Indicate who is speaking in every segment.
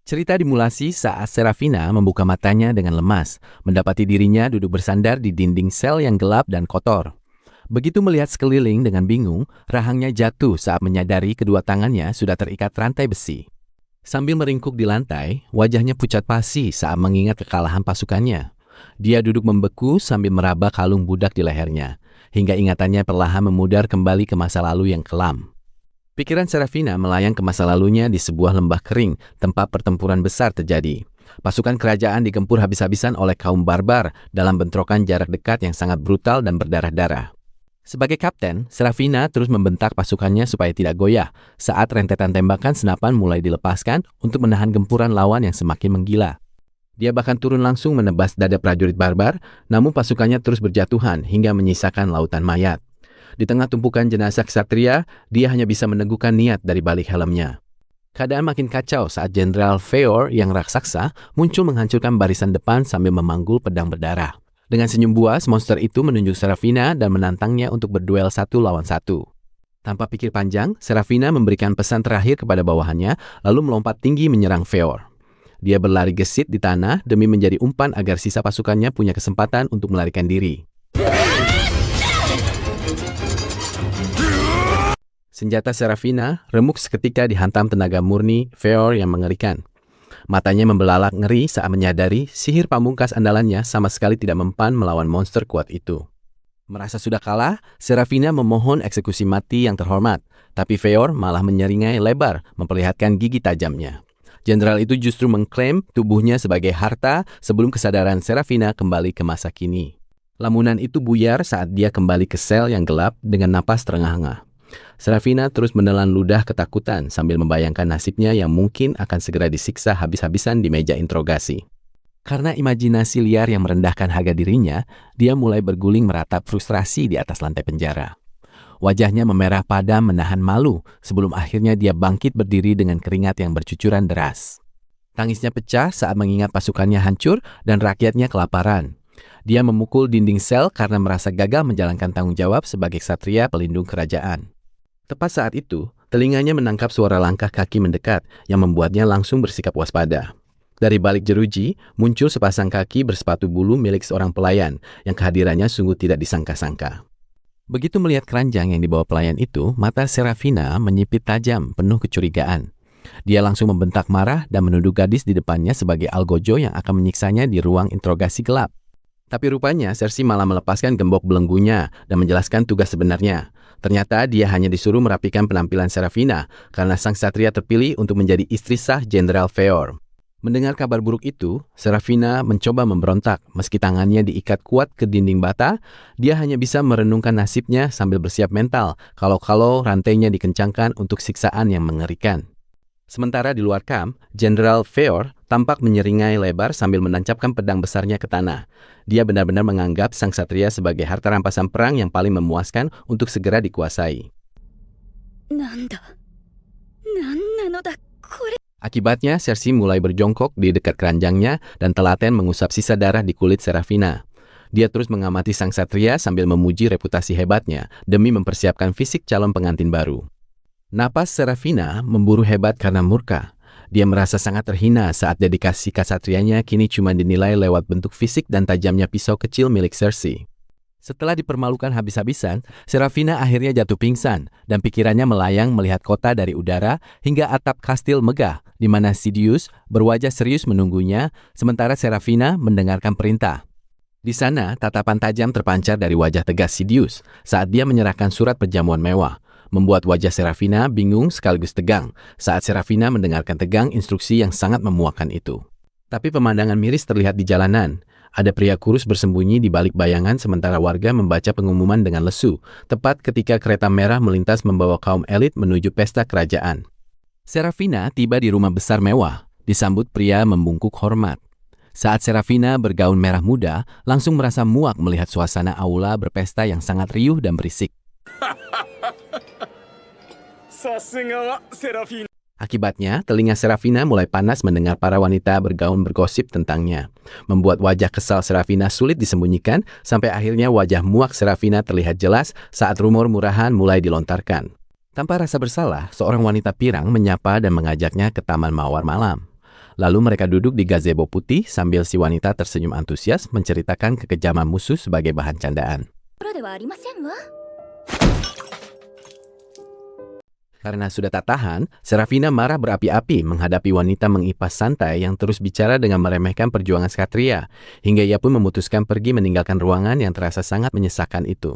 Speaker 1: Cerita dimulasi saat Serafina membuka matanya dengan lemas, mendapati dirinya duduk bersandar di dinding sel yang gelap dan kotor. Begitu melihat sekeliling dengan bingung, rahangnya jatuh saat menyadari kedua tangannya sudah terikat rantai besi. Sambil meringkuk di lantai, wajahnya pucat pasi saat mengingat kekalahan pasukannya. Dia duduk membeku sambil meraba kalung budak di lehernya, hingga ingatannya perlahan memudar kembali ke masa lalu yang kelam. Pikiran Serafina melayang ke masa lalunya di sebuah lembah kering, tempat pertempuran besar terjadi. Pasukan kerajaan digempur habis-habisan oleh kaum barbar dalam bentrokan jarak dekat yang sangat brutal dan berdarah-darah. Sebagai kapten, Serafina terus membentak pasukannya supaya tidak goyah saat rentetan tembakan senapan mulai dilepaskan untuk menahan gempuran lawan yang semakin menggila. Dia bahkan turun langsung menebas dada prajurit barbar, namun pasukannya terus berjatuhan hingga menyisakan lautan mayat. Di tengah tumpukan jenazah ksatria, dia hanya bisa meneguhkan niat dari balik helmnya. Keadaan makin kacau saat Jenderal Feor yang raksasa muncul menghancurkan barisan depan sambil memanggul pedang berdarah. Dengan senyum buas, monster itu menunjuk Serafina dan menantangnya untuk berduel 1 lawan 1. Tanpa pikir panjang, Serafina memberikan pesan terakhir kepada bawahannya, lalu melompat tinggi menyerang Feor. Dia berlari gesit di tanah demi menjadi umpan agar sisa pasukannya punya kesempatan untuk melarikan diri. Senjata Serafina remuk seketika dihantam tenaga murni Feor yang mengerikan. Matanya membelalak ngeri saat menyadari sihir pamungkas andalannya sama sekali tidak mempan melawan monster kuat itu. Merasa sudah kalah, Serafina memohon eksekusi mati yang terhormat, tapi Feor malah menyeringai lebar memperlihatkan gigi tajamnya. Jenderal itu justru mengklaim tubuhnya sebagai harta sebelum kesadaran Serafina kembali ke masa kini. Lamunan itu buyar saat dia kembali ke sel yang gelap dengan napas terengah-engah. Serafina terus menelan ludah ketakutan sambil membayangkan nasibnya yang mungkin akan segera disiksa habis-habisan di meja interogasi. Karena imajinasi liar yang merendahkan harga dirinya, dia mulai berguling meratap frustrasi di atas lantai penjara. Wajahnya memerah padam menahan malu sebelum akhirnya dia bangkit berdiri dengan keringat yang bercucuran deras. Tangisnya pecah saat mengingat pasukannya hancur dan rakyatnya kelaparan. Dia memukul dinding sel karena merasa gagal menjalankan tanggung jawab sebagai ksatria pelindung kerajaan. Tepat saat itu, telinganya menangkap suara langkah kaki mendekat yang membuatnya langsung bersikap waspada. Dari balik jeruji, muncul sepasang kaki bersepatu bulu milik seorang pelayan yang kehadirannya sungguh tidak disangka-sangka. Begitu melihat keranjang yang dibawa pelayan itu, mata Serafina menyipit tajam penuh kecurigaan. Dia langsung membentak marah dan menuduh gadis di depannya sebagai algojo yang akan menyiksanya di ruang interogasi gelap. Tapi rupanya Cersei malah melepaskan gembok belenggunya dan menjelaskan tugas sebenarnya. Ternyata dia hanya disuruh merapikan penampilan Serafina karena sang ksatria terpilih untuk menjadi istri sah Jenderal Feor. Mendengar kabar buruk itu, Serafina mencoba memberontak. Meski tangannya diikat kuat ke dinding bata, dia hanya bisa merenungkan nasibnya sambil bersiap mental kalau rantainya dikencangkan untuk siksaan yang mengerikan. Sementara di luar kamp, Jenderal Feor tampak menyeringai lebar sambil menancapkan pedang besarnya ke tanah. Dia benar-benar menganggap sang ksatria sebagai harta rampasan perang yang paling memuaskan untuk segera dikuasai. Akibatnya, Cersei mulai berjongkok di dekat keranjangnya dan telaten mengusap sisa darah di kulit Serafina. Dia terus mengamati sang ksatria sambil memuji reputasi hebatnya demi mempersiapkan fisik calon pengantin baru. Napas Serafina memburu hebat karena murka. Dia merasa sangat terhina saat dedikasi ksatrianya kini cuma dinilai lewat bentuk fisik dan tajamnya pisau kecil milik Cersei. Setelah dipermalukan habis-habisan, Serafina akhirnya jatuh pingsan dan pikirannya melayang melihat kota dari udara hingga atap kastil megah di mana Sidious berwajah serius menunggunya sementara Serafina mendengarkan perintah. Di sana, tatapan tajam terpancar dari wajah tegas Sidious saat dia menyerahkan surat perjamuan mewah. Membuat wajah Serafina bingung sekaligus tegang saat Serafina mendengarkan tegang instruksi yang sangat memuakkan itu. Tapi pemandangan miris terlihat di jalanan. Ada pria kurus bersembunyi di balik bayangan sementara warga membaca pengumuman dengan lesu, tepat ketika kereta merah melintas membawa kaum elit menuju pesta kerajaan. Serafina tiba di rumah besar mewah, disambut pria membungkuk hormat. Saat Serafina bergaun merah muda, langsung merasa muak melihat suasana aula berpesta yang sangat riuh dan berisik. Akibatnya, telinga Serafina mulai panas mendengar para wanita bergaun bergosip tentangnya. Membuat wajah kesal Serafina sulit disembunyikan, sampai akhirnya wajah muak Serafina terlihat jelas saat rumor murahan mulai dilontarkan. Tanpa rasa bersalah, seorang wanita pirang menyapa dan mengajaknya ke taman mawar malam. Lalu mereka duduk di gazebo putih sambil si wanita tersenyum antusias menceritakan kekejaman musuh sebagai bahan candaan. Karena sudah tak tahan, Serafina marah berapi-api menghadapi wanita mengipas santai yang terus bicara dengan meremehkan perjuangan Ksatria, hingga ia pun memutuskan pergi meninggalkan ruangan yang terasa sangat menyesakan itu.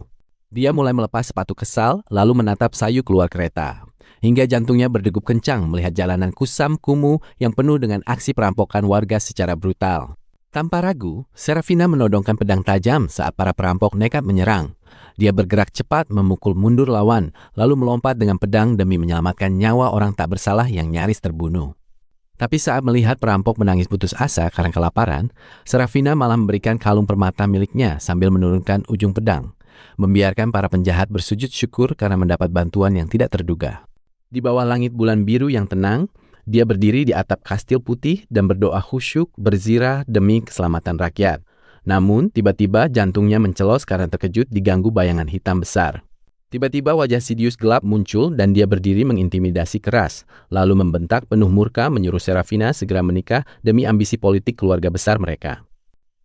Speaker 1: Dia mulai melepas sepatu kesal, lalu menatap Sayu keluar kereta. Hingga jantungnya berdegup kencang melihat jalanan kusam kumuh yang penuh dengan aksi perampokan warga secara brutal. Tanpa ragu, Serafina menodongkan pedang tajam saat para perampok nekat menyerang. Dia bergerak cepat memukul mundur lawan, lalu melompat dengan pedang demi menyelamatkan nyawa orang tak bersalah yang nyaris terbunuh. Tapi saat melihat perampok menangis putus asa karena kelaparan, Serafina malah memberikan kalung permata miliknya sambil menurunkan ujung pedang, membiarkan para penjahat bersujud syukur karena mendapat bantuan yang tidak terduga. Di bawah langit bulan biru yang tenang, dia berdiri di atap kastil putih dan berdoa khusyuk berzirah demi keselamatan rakyat. Namun, tiba-tiba jantungnya mencelos karena terkejut diganggu bayangan hitam besar. Tiba-tiba wajah Sidious gelap muncul dan dia berdiri mengintimidasi keras, lalu membentak penuh murka menyuruh Serafina segera menikah demi ambisi politik keluarga besar mereka.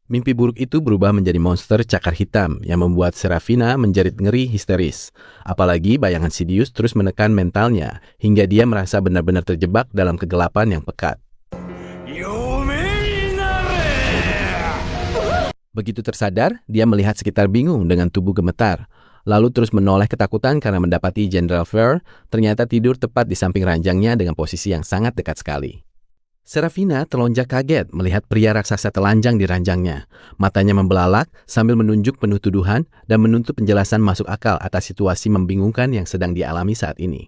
Speaker 1: Mimpi buruk itu berubah menjadi monster cakar hitam yang membuat Serafina menjerit ngeri histeris. Apalagi bayangan Sidious terus menekan mentalnya hingga dia merasa benar-benar terjebak dalam kegelapan yang pekat. Begitu tersadar, dia melihat sekitar bingung dengan tubuh gemetar. Lalu terus menoleh ketakutan karena mendapati General Fair ternyata tidur tepat di samping ranjangnya dengan posisi yang sangat dekat sekali. Serafina terlonjak kaget melihat pria raksasa telanjang di ranjangnya. Matanya membelalak sambil menunjuk penuh tuduhan dan menuntut penjelasan masuk akal atas situasi membingungkan yang sedang dialami saat ini.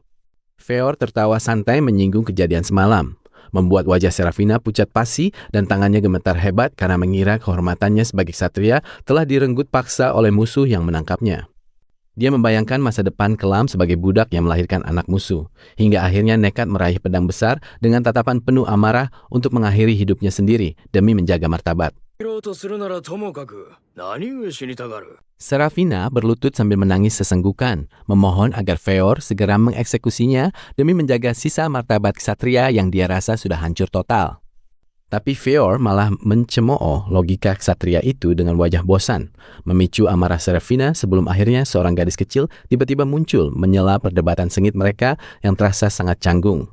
Speaker 1: Feor tertawa santai menyinggung kejadian semalam, membuat wajah Serafina pucat pasi dan tangannya gemetar hebat karena mengira kehormatannya sebagai ksatria telah direnggut paksa oleh musuh yang menangkapnya. Dia membayangkan masa depan kelam sebagai budak yang melahirkan anak musuh, hingga akhirnya nekat meraih pedang besar dengan tatapan penuh amarah untuk mengakhiri hidupnya sendiri demi menjaga martabat. Serafina berlutut sambil menangis sesenggukan, memohon agar Feor segera mengeksekusinya demi menjaga sisa martabat ksatria yang dia rasa sudah hancur total. Tapi Feor malah mencemooh logika ksatria itu dengan wajah bosan, memicu amarah Serafina sebelum akhirnya seorang gadis kecil tiba-tiba muncul menyela perdebatan sengit mereka yang terasa sangat canggung.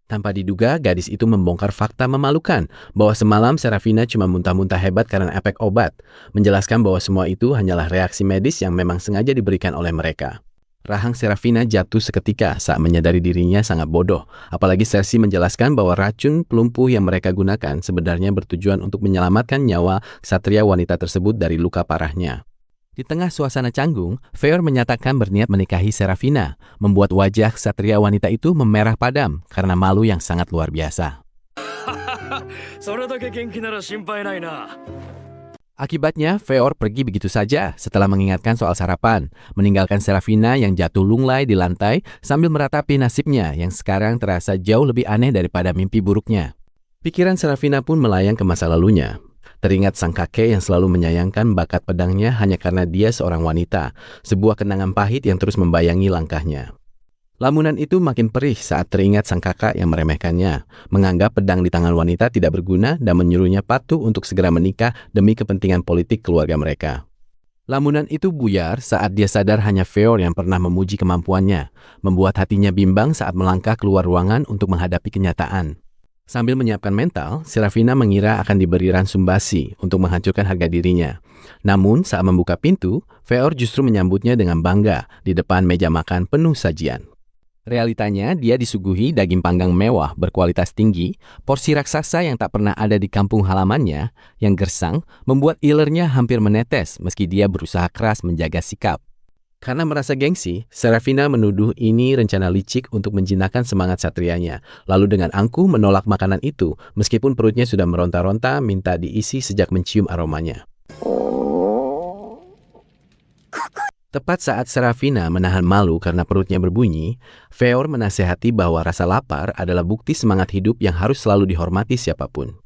Speaker 1: Tanpa diduga, gadis itu membongkar fakta memalukan bahwa semalam Serafina cuma muntah-muntah hebat karena efek obat, menjelaskan bahwa semua itu hanyalah reaksi medis yang memang sengaja diberikan oleh mereka. Rahang Serafina jatuh seketika saat menyadari dirinya sangat bodoh, apalagi Cersei menjelaskan bahwa racun pelumpuh yang mereka gunakan sebenarnya bertujuan untuk menyelamatkan nyawa ksatria wanita tersebut dari luka parahnya. Di tengah suasana canggung, Feor menyatakan berniat menikahi Serafina, membuat wajah ksatria wanita itu memerah padam karena malu yang sangat luar biasa. Akibatnya, Feor pergi begitu saja setelah mengingatkan soal sarapan, meninggalkan Serafina yang jatuh lunglai di lantai sambil meratapi nasibnya yang sekarang terasa jauh lebih aneh daripada mimpi buruknya. Pikiran Serafina pun melayang ke masa lalunya. Teringat sang kakek yang selalu menyayangkan bakat pedangnya hanya karena dia seorang wanita, sebuah kenangan pahit yang terus membayangi langkahnya. Lamunan itu makin perih saat teringat sang kakak yang meremehkannya, menganggap pedang di tangan wanita tidak berguna dan menyuruhnya patuh untuk segera menikah demi kepentingan politik keluarga mereka. Lamunan itu buyar saat dia sadar hanya Feor yang pernah memuji kemampuannya, membuat hatinya bimbang saat melangkah keluar ruangan untuk menghadapi kenyataan. Sambil menyiapkan mental, Serafina mengira akan diberi ransum basi untuk menghancurkan harga dirinya. Namun saat membuka pintu, Feor justru menyambutnya dengan bangga di depan meja makan penuh sajian. Realitanya, dia disuguhi daging panggang mewah berkualitas tinggi, porsi raksasa yang tak pernah ada di kampung halamannya, yang gersang, membuat ilernya hampir menetes meski dia berusaha keras menjaga sikap. Karena merasa gengsi, Serafina menuduh ini rencana licik untuk menjinakkan semangat satrianya, lalu dengan angkuh menolak makanan itu, meskipun perutnya sudah meronta-ronta minta diisi sejak mencium aromanya. Tepat saat Serafina menahan malu karena perutnya berbunyi, Feor menasehati bahwa rasa lapar adalah bukti semangat hidup yang harus selalu dihormati siapapun.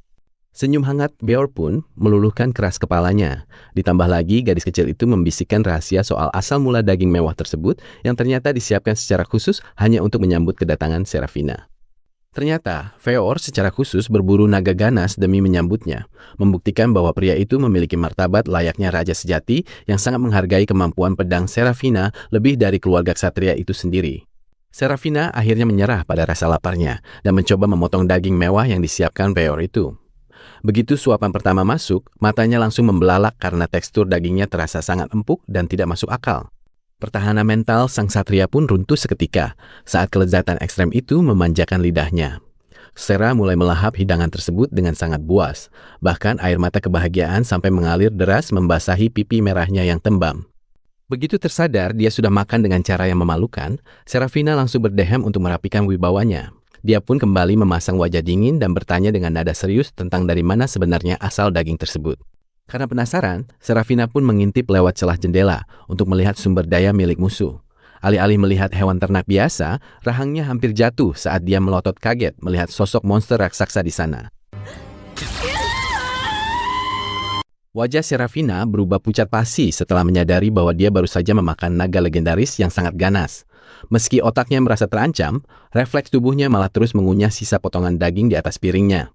Speaker 1: Senyum hangat Beor pun meluluhkan keras kepalanya. Ditambah lagi, gadis kecil itu membisikkan rahasia soal asal mula daging mewah tersebut yang ternyata disiapkan secara khusus hanya untuk menyambut kedatangan Serafina. Ternyata, Feor secara khusus berburu naga ganas demi menyambutnya, membuktikan bahwa pria itu memiliki martabat layaknya raja sejati yang sangat menghargai kemampuan pedang Serafina lebih dari keluarga ksatria itu sendiri. Serafina akhirnya menyerah pada rasa laparnya dan mencoba memotong daging mewah yang disiapkan Feor itu. Begitu suapan pertama masuk, matanya langsung membelalak karena tekstur dagingnya terasa sangat empuk dan tidak masuk akal. Pertahanan mental sang satria pun runtuh seketika saat kelezatan ekstrem itu memanjakan lidahnya. Sera mulai melahap hidangan tersebut dengan sangat buas. Bahkan air mata kebahagiaan sampai mengalir deras membasahi pipi merahnya yang tembam. Begitu tersadar dia sudah makan dengan cara yang memalukan, Serafina langsung berdehem untuk merapikan wibawanya. Dia pun kembali memasang wajah dingin dan bertanya dengan nada serius tentang dari mana sebenarnya asal daging tersebut. Karena penasaran, Serafina pun mengintip lewat celah jendela untuk melihat sumber daya milik musuh. Alih-alih melihat hewan ternak biasa, rahangnya hampir jatuh saat dia melotot kaget melihat sosok monster raksasa di sana. Wajah Serafina berubah pucat pasi setelah menyadari bahwa dia baru saja memakan naga legendaris yang sangat ganas. Meski otaknya merasa terancam, refleks tubuhnya malah terus mengunyah sisa potongan daging di atas piringnya.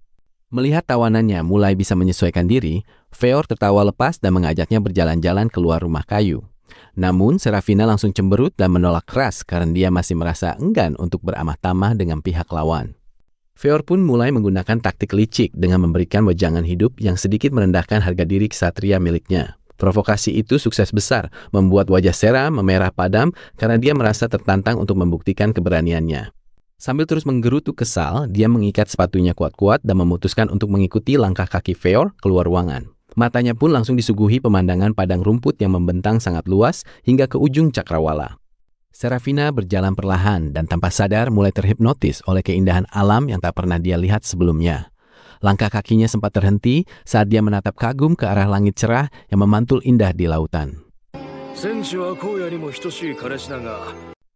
Speaker 1: Melihat tawanannya mulai bisa menyesuaikan diri, Feor tertawa lepas dan mengajaknya berjalan-jalan keluar rumah kayu. Namun, Serafina langsung cemberut dan menolak keras karena dia masih merasa enggan untuk beramah tamah dengan pihak lawan. Feor pun mulai menggunakan taktik licik dengan memberikan wejangan hidup yang sedikit merendahkan harga diri ksatria miliknya. Provokasi itu sukses besar, membuat wajah Sera memerah padam karena dia merasa tertantang untuk membuktikan keberaniannya. Sambil terus menggerutu kesal, dia mengikat sepatunya kuat-kuat dan memutuskan untuk mengikuti langkah kaki Feor keluar ruangan. Matanya pun langsung disuguhi pemandangan padang rumput yang membentang sangat luas hingga ke ujung cakrawala. Serafina berjalan perlahan dan tanpa sadar mulai terhipnotis oleh keindahan alam yang tak pernah dia lihat sebelumnya. Langkah kakinya sempat terhenti saat dia menatap kagum ke arah langit cerah yang memantul indah di lautan.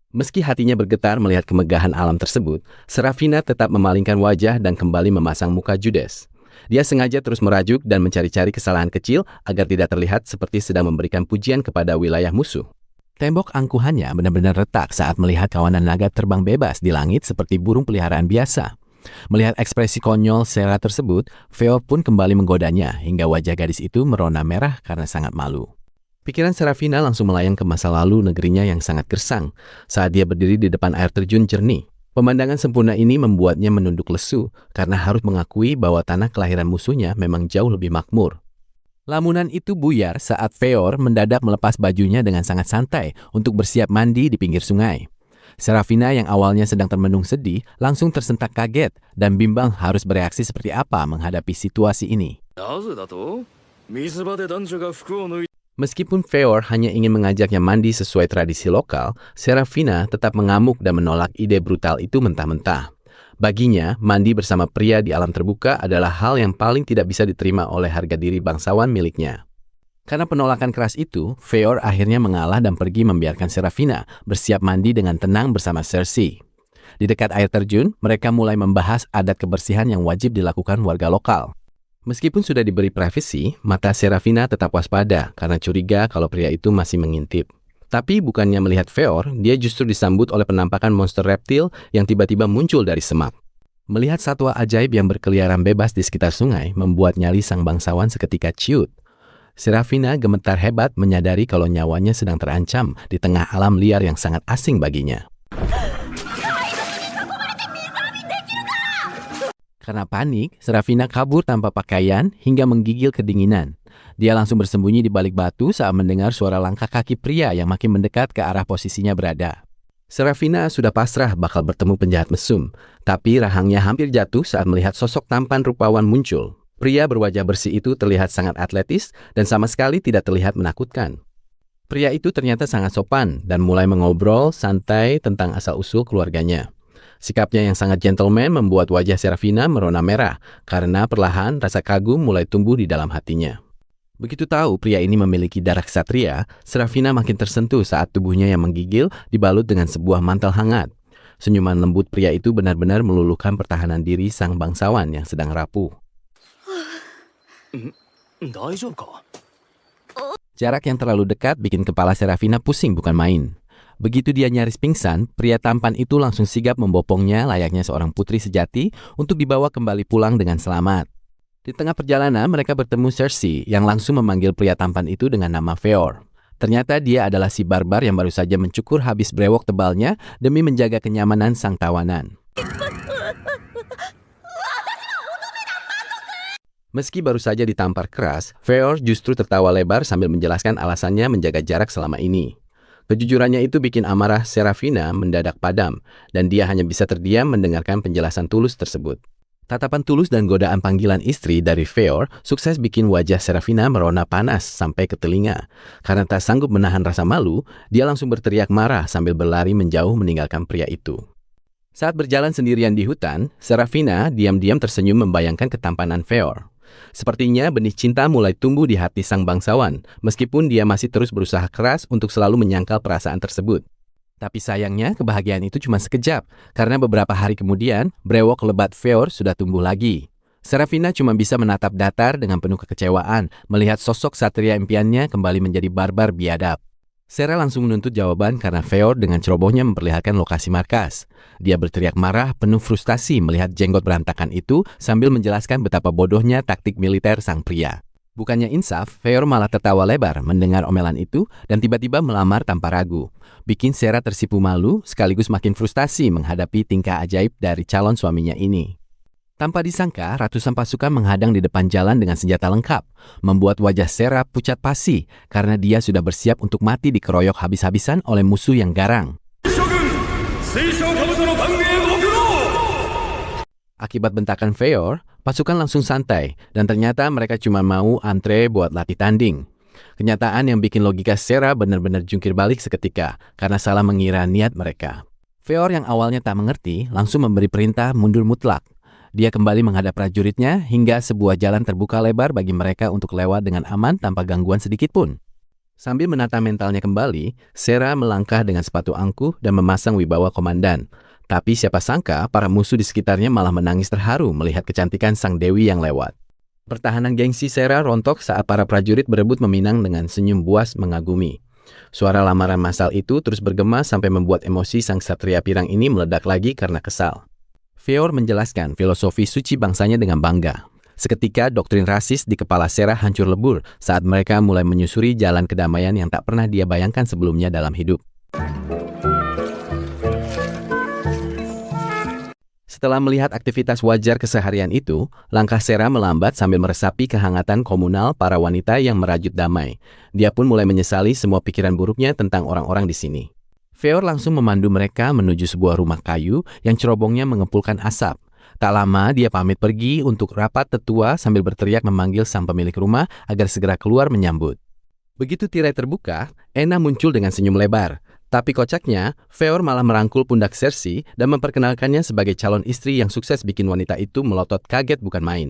Speaker 1: Meski hatinya bergetar melihat kemegahan alam tersebut, Serafina tetap memalingkan wajah dan kembali memasang muka judes. Dia sengaja terus merajuk dan mencari-cari kesalahan kecil agar tidak terlihat seperti sedang memberikan pujian kepada wilayah musuh. Tembok angkuhannya benar-benar retak saat melihat kawanan naga terbang bebas di langit seperti burung peliharaan biasa. Melihat ekspresi konyol Sera tersebut, Feor pun kembali menggodanya hingga wajah gadis itu merona merah karena sangat malu. Pikiran Serafina langsung melayang ke masa lalu negerinya yang sangat gersang saat dia berdiri di depan air terjun jernih. Pemandangan sempurna ini membuatnya menunduk lesu karena harus mengakui bahwa tanah kelahiran musuhnya memang jauh lebih makmur. Lamunan itu buyar saat Feor mendadak melepas bajunya dengan sangat santai untuk bersiap mandi di pinggir sungai. Serafina yang awalnya sedang termenung sedih langsung tersentak kaget dan bimbang harus bereaksi seperti apa menghadapi situasi ini. Meskipun Feor hanya ingin mengajaknya mandi sesuai tradisi lokal, Serafina tetap mengamuk dan menolak ide brutal itu mentah-mentah. Baginya, mandi bersama pria di alam terbuka adalah hal yang paling tidak bisa diterima oleh harga diri bangsawan miliknya. Karena penolakan keras itu, Feor akhirnya mengalah dan pergi membiarkan Serafina bersiap mandi dengan tenang bersama Cersei. Di dekat air terjun, mereka mulai membahas adat kebersihan yang wajib dilakukan warga lokal. Meskipun sudah diberi privasi, mata Serafina tetap waspada karena curiga kalau pria itu masih mengintip. Tapi bukannya melihat Feor, dia justru disambut oleh penampakan monster reptil yang tiba-tiba muncul dari semak. Melihat satwa ajaib yang berkeliaran bebas di sekitar sungai membuat nyali sang bangsawan seketika ciut. Serafina gemetar hebat menyadari kalau nyawanya sedang terancam di tengah alam liar yang sangat asing baginya. Karena panik, Serafina kabur tanpa pakaian hingga menggigil kedinginan. Dia langsung bersembunyi di balik batu saat mendengar suara langkah kaki pria yang makin mendekat ke arah posisinya berada. Serafina sudah pasrah bakal bertemu penjahat mesum, tapi rahangnya hampir jatuh saat melihat sosok tampan rupawan muncul. Pria berwajah bersih itu terlihat sangat atletis dan sama sekali tidak terlihat menakutkan. Pria itu ternyata sangat sopan dan mulai mengobrol santai tentang asal-usul keluarganya. Sikapnya yang sangat gentleman membuat wajah Serafina merona merah karena perlahan rasa kagum mulai tumbuh di dalam hatinya. Begitu tahu pria ini memiliki darah ksatria, Serafina makin tersentuh saat tubuhnya yang menggigil dibalut dengan sebuah mantel hangat. Senyuman lembut pria itu benar-benar meluluhkan pertahanan diri sang bangsawan yang sedang rapuh. Jarak yang terlalu dekat bikin kepala Serafina pusing bukan main. Begitu dia nyaris pingsan, pria tampan itu langsung sigap membopongnya layaknya seorang putri sejati untuk dibawa kembali pulang dengan selamat. Di tengah perjalanan, mereka bertemu Cersei yang langsung memanggil pria tampan itu dengan nama Feor. Ternyata dia adalah si barbar yang baru saja mencukur habis brewok tebalnya demi menjaga kenyamanan sang tawanan. Meski baru saja ditampar keras, Feor justru tertawa lebar sambil menjelaskan alasannya menjaga jarak selama ini. Kejujurannya itu bikin amarah Serafina mendadak padam, dan dia hanya bisa terdiam mendengarkan penjelasan tulus tersebut. Tatapan tulus dan godaan panggilan istri dari Feor sukses bikin wajah Serafina merona panas sampai ke telinga. Karena tak sanggup menahan rasa malu, dia langsung berteriak marah sambil berlari menjauh meninggalkan pria itu. Saat berjalan sendirian di hutan, Serafina diam-diam tersenyum membayangkan ketampanan Feor. Sepertinya benih cinta mulai tumbuh di hati sang bangsawan, meskipun dia masih terus berusaha keras untuk selalu menyangkal perasaan tersebut. Tapi sayangnya kebahagiaan itu cuma sekejap, karena beberapa hari kemudian, brewok lebat Feor sudah tumbuh lagi. Serafina cuma bisa menatap datar dengan penuh kekecewaan, melihat sosok satria impiannya kembali menjadi barbar biadab. Sera langsung menuntut jawaban karena Feor dengan cerobohnya memperlihatkan lokasi markas. Dia berteriak marah penuh frustasi melihat jenggot berantakan itu sambil menjelaskan betapa bodohnya taktik militer sang pria. Bukannya insaf, Feor malah tertawa lebar mendengar omelan itu dan tiba-tiba melamar tanpa ragu. Bikin Sera tersipu malu sekaligus makin frustasi menghadapi tingkah ajaib dari calon suaminya ini. Tanpa disangka, ratusan pasukan menghadang di depan jalan dengan senjata lengkap, membuat wajah Sera pucat pasi karena dia sudah bersiap untuk mati dikeroyok habis-habisan oleh musuh yang garang. Akibat bentakan Feor, pasukan langsung santai dan ternyata mereka cuma mau antre buat latih tanding. Kenyataan yang bikin logika Sera benar-benar jungkir balik seketika karena salah mengira niat mereka. Feor yang awalnya tak mengerti langsung memberi perintah mundur mutlak. Dia kembali menghadap prajuritnya hingga sebuah jalan terbuka lebar bagi mereka untuk lewat dengan aman tanpa gangguan sedikit pun. Sambil menata mentalnya kembali, Sera melangkah dengan sepatu angkuh dan memasang wibawa komandan. Tapi siapa sangka para musuh di sekitarnya malah menangis terharu melihat kecantikan sang dewi yang lewat. Pertahanan gengsi Sera rontok saat para prajurit berebut meminang dengan senyum buas mengagumi. Suara lamaran massal itu terus bergema sampai membuat emosi sang satria pirang ini meledak lagi karena kesal. Feor menjelaskan filosofi suci bangsanya dengan bangga. Seketika doktrin rasis di kepala Sera hancur lebur saat mereka mulai menyusuri jalan kedamaian yang tak pernah dia bayangkan sebelumnya dalam hidup. Setelah melihat aktivitas wajar keseharian itu, langkah Sera melambat sambil meresapi kehangatan komunal para wanita yang merajut damai. Dia pun mulai menyesali semua pikiran buruknya tentang orang-orang di sini. Feor langsung memandu mereka menuju sebuah rumah kayu yang cerobongnya mengepulkan asap. Tak lama dia pamit pergi untuk rapat tetua sambil berteriak memanggil sang pemilik rumah agar segera keluar menyambut. Begitu tirai terbuka, Aenna muncul dengan senyum lebar. Tapi kocaknya, Feor malah merangkul pundak Cersei dan memperkenalkannya sebagai calon istri yang sukses bikin wanita itu melotot kaget bukan main.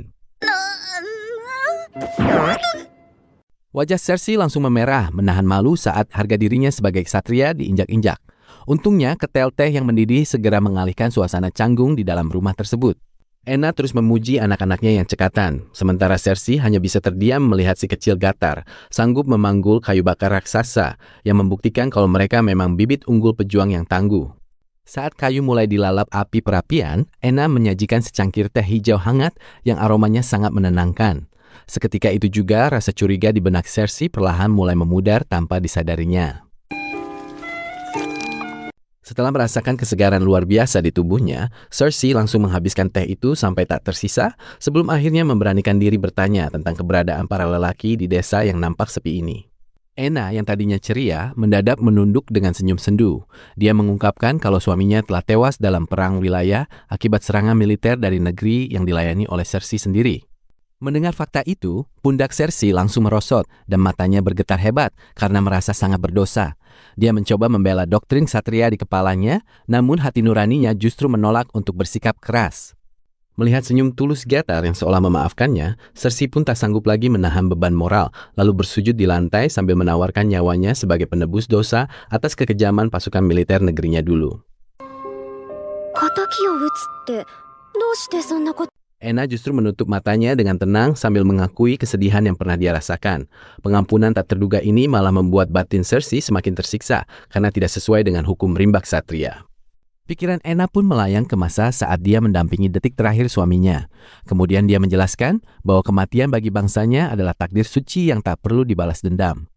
Speaker 1: Wajah Cersei langsung memerah, menahan malu saat harga dirinya sebagai ksatria diinjak-injak. Untungnya, ketel teh yang mendidih segera mengalihkan suasana canggung di dalam rumah tersebut. Aenna terus memuji anak-anaknya yang cekatan, sementara Cersei hanya bisa terdiam melihat si kecil Gatar, sanggup memanggul kayu bakar raksasa, yang membuktikan kalau mereka memang bibit unggul pejuang yang tangguh. Saat kayu mulai dilalap api perapian, Aenna menyajikan secangkir teh hijau hangat yang aromanya sangat menenangkan. Seketika itu juga rasa curiga di benak Cersei perlahan mulai memudar tanpa disadarinya. Setelah merasakan kesegaran luar biasa di tubuhnya, Cersei langsung menghabiskan teh itu sampai tak tersisa sebelum akhirnya memberanikan diri bertanya tentang keberadaan para lelaki di desa yang nampak sepi ini. Aenna yang tadinya ceria mendadak menunduk dengan senyum sendu. Dia mengungkapkan kalau suaminya telah tewas dalam perang wilayah akibat serangan militer dari negeri yang dilayani oleh Cersei sendiri. Mendengar fakta itu, pundak Cersei langsung merosot dan matanya bergetar hebat karena merasa sangat berdosa. Dia mencoba membela doktrin satria di kepalanya, namun hati nuraninya justru menolak untuk bersikap keras. Melihat senyum tulus Gatar yang seolah memaafkannya, Cersei pun tak sanggup lagi menahan beban moral, lalu bersujud di lantai sambil menawarkan nyawanya sebagai penebus dosa atas kekejaman pasukan militer negerinya dulu. Enna justru menutup matanya dengan tenang sambil mengakui kesedihan yang pernah dia rasakan. Pengampunan tak terduga ini malah membuat batin Cersei semakin tersiksa karena tidak sesuai dengan hukum rimba ksatria. Pikiran Enna pun melayang ke masa saat dia mendampingi detik terakhir suaminya. Kemudian dia menjelaskan bahwa kematian bagi bangsanya adalah takdir suci yang tak perlu dibalas dendam.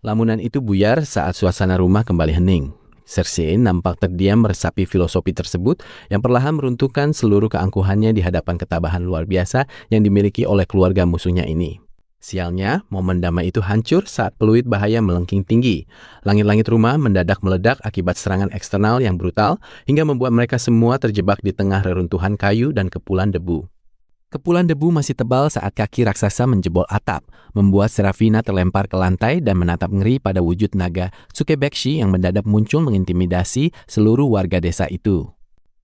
Speaker 1: Lamunan itu buyar saat suasana rumah kembali hening. Cersei nampak terdiam meresapi filosofi tersebut yang perlahan meruntuhkan seluruh keangkuhannya di hadapan ketabahan luar biasa yang dimiliki oleh keluarga musuhnya ini. Sialnya, momen damai itu hancur saat peluit bahaya melengking tinggi. Langit-langit rumah mendadak meledak akibat serangan eksternal yang brutal hingga membuat mereka semua terjebak di tengah reruntuhan kayu dan kepulan debu. Kepulan debu masih tebal saat kaki raksasa menjebol atap, membuat Serafina terlempar ke lantai dan menatap ngeri pada wujud naga Tsukebekshi yang mendadak muncul mengintimidasi seluruh warga desa itu.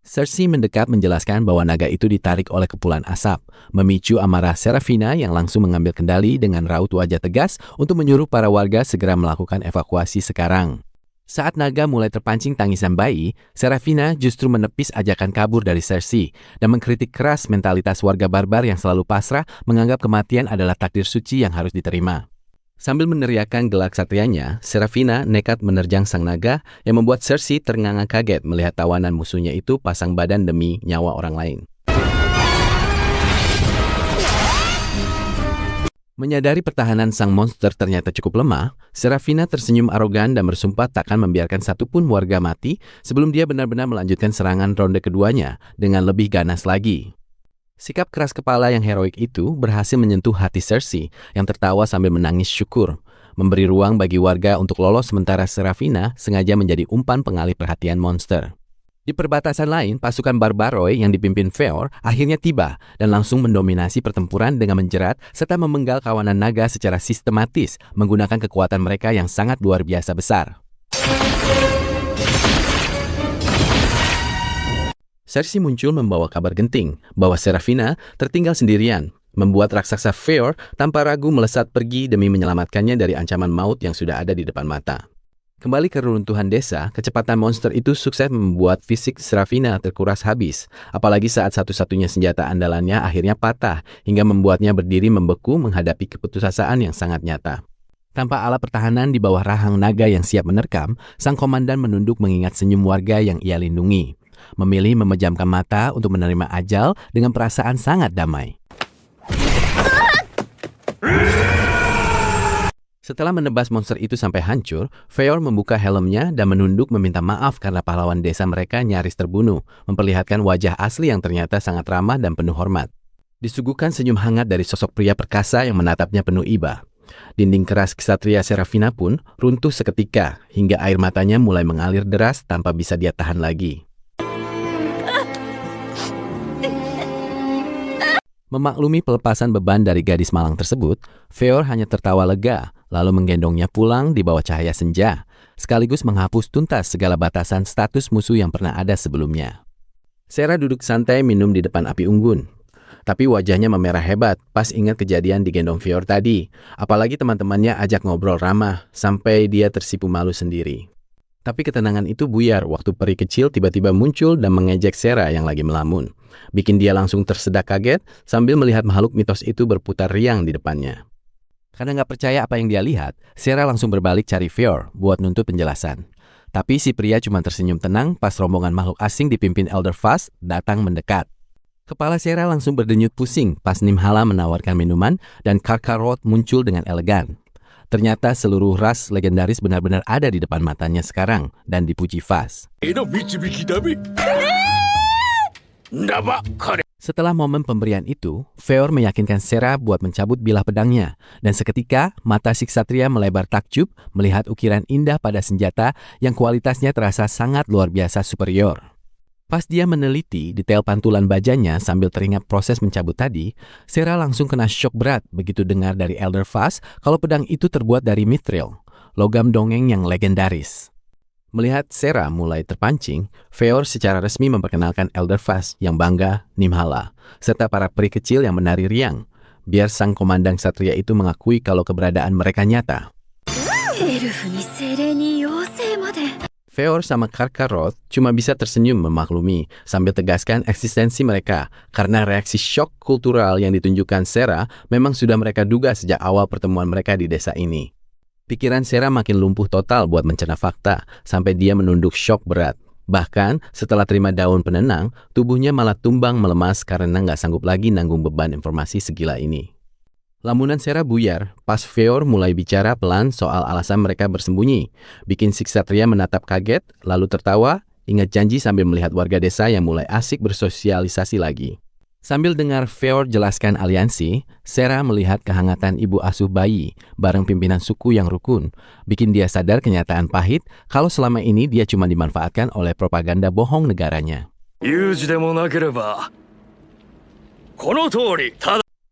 Speaker 1: Cersei mendekat menjelaskan bahwa naga itu ditarik oleh kepulan asap, memicu amarah Serafina yang langsung mengambil kendali dengan raut wajah tegas untuk menyuruh para warga segera melakukan evakuasi sekarang. Saat naga mulai terpancing tangisan bayi, Serafina justru menepis ajakan kabur dari Cersei dan mengkritik keras mentalitas warga barbar yang selalu pasrah menganggap kematian adalah takdir suci yang harus diterima. Sambil meneriakkan gelar ksatrianya, Serafina nekat menerjang sang naga yang membuat Cersei ternganga kaget melihat tawanan musuhnya itu pasang badan demi nyawa orang lain. Menyadari pertahanan sang monster ternyata cukup lemah, Serafina tersenyum arogan dan bersumpah takkan membiarkan satupun warga mati sebelum dia benar-benar melanjutkan serangan ronde keduanya dengan lebih ganas lagi. Sikap keras kepala yang heroik itu berhasil menyentuh hati Cersei yang tertawa sambil menangis syukur, memberi ruang bagi warga untuk lolos sementara Serafina sengaja menjadi umpan pengalih perhatian monster. Di perbatasan lain, pasukan Barbaroi yang dipimpin Feor akhirnya tiba dan langsung mendominasi pertempuran dengan menjerat serta memenggal kawanan naga secara sistematis menggunakan kekuatan mereka yang sangat luar biasa besar. Cersei muncul membawa kabar genting bahwa Serafina tertinggal sendirian, membuat raksasa Feor tanpa ragu melesat pergi demi menyelamatkannya dari ancaman maut yang sudah ada di depan mata. Kembali ke reruntuhan desa, kecepatan monster itu sukses membuat fisik Serafina terkuras habis, apalagi saat satu-satunya senjata andalannya akhirnya patah hingga membuatnya berdiri membeku menghadapi keputusasaan yang sangat nyata. Tanpa alat pertahanan di bawah rahang naga yang siap menerkam, sang komandan menunduk mengingat senyum warga yang ia lindungi, memilih memejamkan mata untuk menerima ajal dengan perasaan sangat damai. Setelah menebas monster itu sampai hancur, Feor membuka helmnya dan menunduk meminta maaf karena pahlawan desa mereka nyaris terbunuh, memperlihatkan wajah asli yang ternyata sangat ramah dan penuh hormat. Disuguhkan senyum hangat dari sosok pria perkasa yang menatapnya penuh iba. Dinding keras ksatria Serafina pun runtuh seketika, hingga air matanya mulai mengalir deras tanpa bisa dia tahan lagi. Memaklumi pelepasan beban dari gadis malang tersebut, Feor hanya tertawa lega, lalu menggendongnya pulang di bawah cahaya senja, sekaligus menghapus tuntas segala batasan status musuh yang pernah ada sebelumnya. Sera duduk santai minum di depan api unggun, tapi wajahnya memerah hebat pas ingat kejadian digendong Feor tadi, apalagi teman-temannya ajak ngobrol ramah, sampai dia tersipu malu sendiri. Tapi ketenangan itu buyar waktu peri kecil tiba-tiba muncul dan mengejek Sera yang lagi melamun, bikin dia langsung tersedak kaget sambil melihat makhluk mitos itu berputar riang di depannya. Karena nggak percaya apa yang dia lihat, Sera langsung berbalik cari Feor buat nuntut penjelasan. Tapi si pria cuma tersenyum tenang pas rombongan makhluk asing dipimpin Elder Fast datang mendekat. Kepala Sera langsung berdenyut pusing pas Nimhala menawarkan minuman dan Karkaroth muncul dengan elegan. Ternyata seluruh ras legendaris benar-benar ada di depan matanya sekarang dan dipuji Fast. Setelah momen pemberian itu, Feor meyakinkan Sera buat mencabut bilah pedangnya, dan seketika mata si ksatria melebar takjub melihat ukiran indah pada senjata yang kualitasnya terasa sangat luar biasa superior. Pas dia meneliti detail pantulan bajanya sambil teringat proses mencabut tadi, Sera langsung kena syok berat begitu dengar dari Elder Fast kalau pedang itu terbuat dari mithril, logam dongeng yang legendaris. Melihat Sera mulai terpancing, Feor secara resmi memperkenalkan Elder Fast yang bangga Nimhala, serta para peri kecil yang menari riang, biar sang komandan ksatria itu mengakui kalau keberadaan mereka nyata. Feor sama Karkaroth cuma bisa tersenyum memaklumi sambil tegaskan eksistensi mereka karena reaksi syok kultural yang ditunjukkan Sera memang sudah mereka duga sejak awal pertemuan mereka di desa ini. Pikiran Sera makin lumpuh total buat mencerna fakta sampai dia menunduk syok berat. Bahkan setelah terima daun penenang, tubuhnya malah tumbang melemas karena nggak sanggup lagi nanggung beban informasi segila ini. Lamunan Sera buyar pas Feor mulai bicara pelan soal alasan mereka bersembunyi, bikin si ksatria menatap kaget, lalu tertawa, ingat janji sambil melihat warga desa yang mulai asik bersosialisasi lagi. Sambil dengar Feor jelaskan aliansi, Sera melihat kehangatan ibu asuh bayi bareng pimpinan suku yang rukun, bikin dia sadar kenyataan pahit kalau selama ini dia cuma dimanfaatkan oleh propaganda bohong negaranya.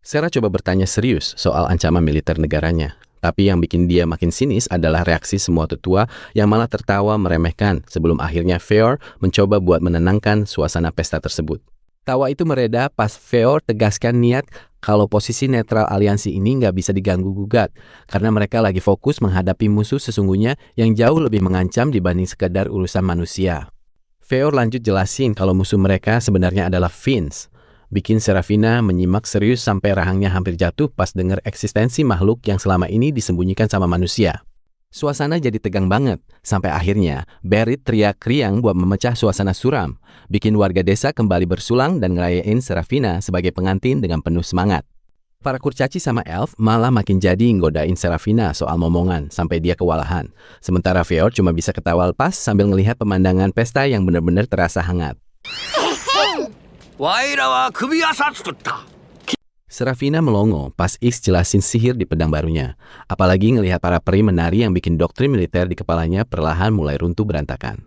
Speaker 1: Sera coba bertanya serius soal ancaman militer negaranya. Tapi yang bikin dia makin sinis adalah reaksi semua tetua yang malah tertawa meremehkan sebelum akhirnya Feor mencoba buat menenangkan suasana pesta tersebut. Tawa itu mereda pas Feor tegaskan niat kalau posisi netral aliansi ini nggak bisa diganggu-gugat karena mereka lagi fokus menghadapi musuh sesungguhnya yang jauh lebih mengancam dibanding sekedar urusan manusia. Feor lanjut jelasin kalau musuh mereka sebenarnya adalah Finns. Bikin Serafina menyimak serius sampai rahangnya hampir jatuh pas dengar eksistensi makhluk yang selama ini disembunyikan sama manusia. Suasana jadi tegang banget, sampai akhirnya Berit teriak riang buat memecah suasana suram, bikin warga desa kembali bersulang dan ngerayain Serafina sebagai pengantin dengan penuh semangat. Para kurcaci sama elf malah makin jadi nggodain Serafina soal momongan sampai dia kewalahan. Sementara Feor cuma bisa ketawa lepas sambil ngelihat pemandangan pesta yang benar-benar terasa hangat. Serafina melongo pas Ix jelasin sihir di pedang barunya. Apalagi ngelihat para peri menari yang bikin doktrin militer di kepalanya perlahan mulai runtuh berantakan.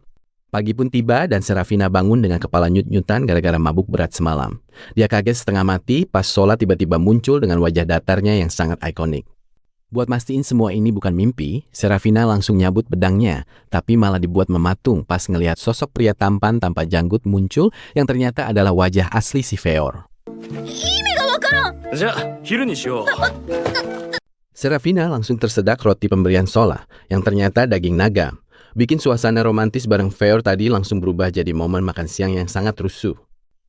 Speaker 1: Pagi pun tiba dan Serafina bangun dengan kepala nyut-nyutan gara-gara mabuk berat semalam. Dia kaget setengah mati pas sholat tiba-tiba muncul dengan wajah datarnya yang sangat ikonik. Buat mastiin semua ini bukan mimpi, Serafina langsung nyabut pedangnya, tapi malah dibuat mematung pas ngelihat sosok pria tampan tanpa janggut muncul yang ternyata adalah wajah asli si Feor. Serafina langsung tersedak roti pemberian Sola yang ternyata daging naga. Bikin suasana romantis bareng Feor tadi langsung berubah jadi momen makan siang yang sangat rusuh.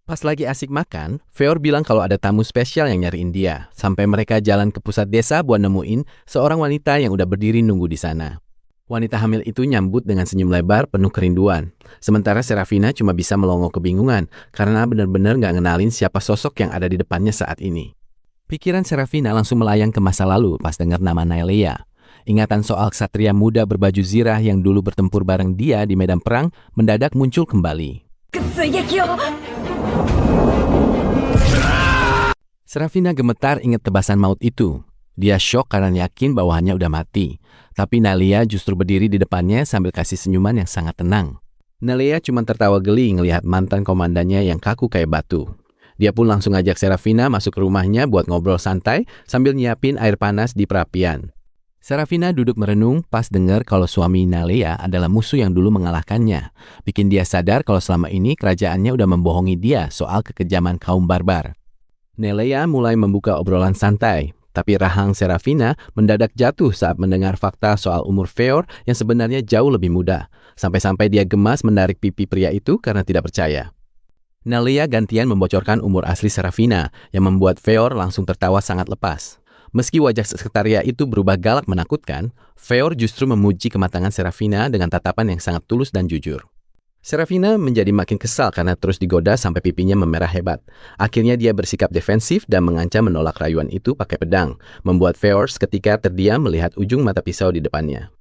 Speaker 1: Pas lagi asik makan, Feor bilang kalau ada tamu spesial yang nyariin dia. Sampai mereka jalan ke pusat desa buat nemuin seorang wanita yang udah berdiri nunggu di sana. Wanita hamil itu nyambut dengan senyum lebar penuh kerinduan. Sementara Serafina cuma bisa melongo kebingungan karena benar-benar nggak ngenalin siapa sosok yang ada di depannya saat ini. Pikiran Serafina langsung melayang ke masa lalu pas dengar nama Naelea. Ingatan soal ksatria muda berbaju zirah yang dulu bertempur bareng dia di medan perang mendadak muncul kembali. Serafina gemetar ingat tebasan maut itu. Dia syok karena yakin bawahannya udah mati. Tapi Naelea justru berdiri di depannya sambil kasih senyuman yang sangat tenang. Naelea cuma tertawa geli ngelihat mantan komandannya yang kaku kayak batu. Dia pun langsung ajak Serafina masuk ke rumahnya buat ngobrol santai sambil nyiapin air panas di perapian. Serafina duduk merenung pas dengar kalau suami Naelea adalah musuh yang dulu mengalahkannya. Bikin dia sadar kalau selama ini kerajaannya udah membohongi dia soal kekejaman kaum barbar. Naelea mulai membuka obrolan santai, tapi rahang Serafina mendadak jatuh saat mendengar fakta soal umur Feor yang sebenarnya jauh lebih muda. Sampai-sampai dia gemas menarik pipi pria itu karena tidak percaya. Naelea gantian membocorkan umur asli Serafina yang membuat Feor langsung tertawa sangat lepas. Meski wajah sekretaria itu berubah galak menakutkan, Feor justru memuji kematangan Serafina dengan tatapan yang sangat tulus dan jujur. Serafina menjadi makin kesal karena terus digoda sampai pipinya memerah hebat. Akhirnya dia bersikap defensif dan mengancam menolak rayuan itu pakai pedang, membuat Feor seketika terdiam melihat ujung mata pisau di depannya.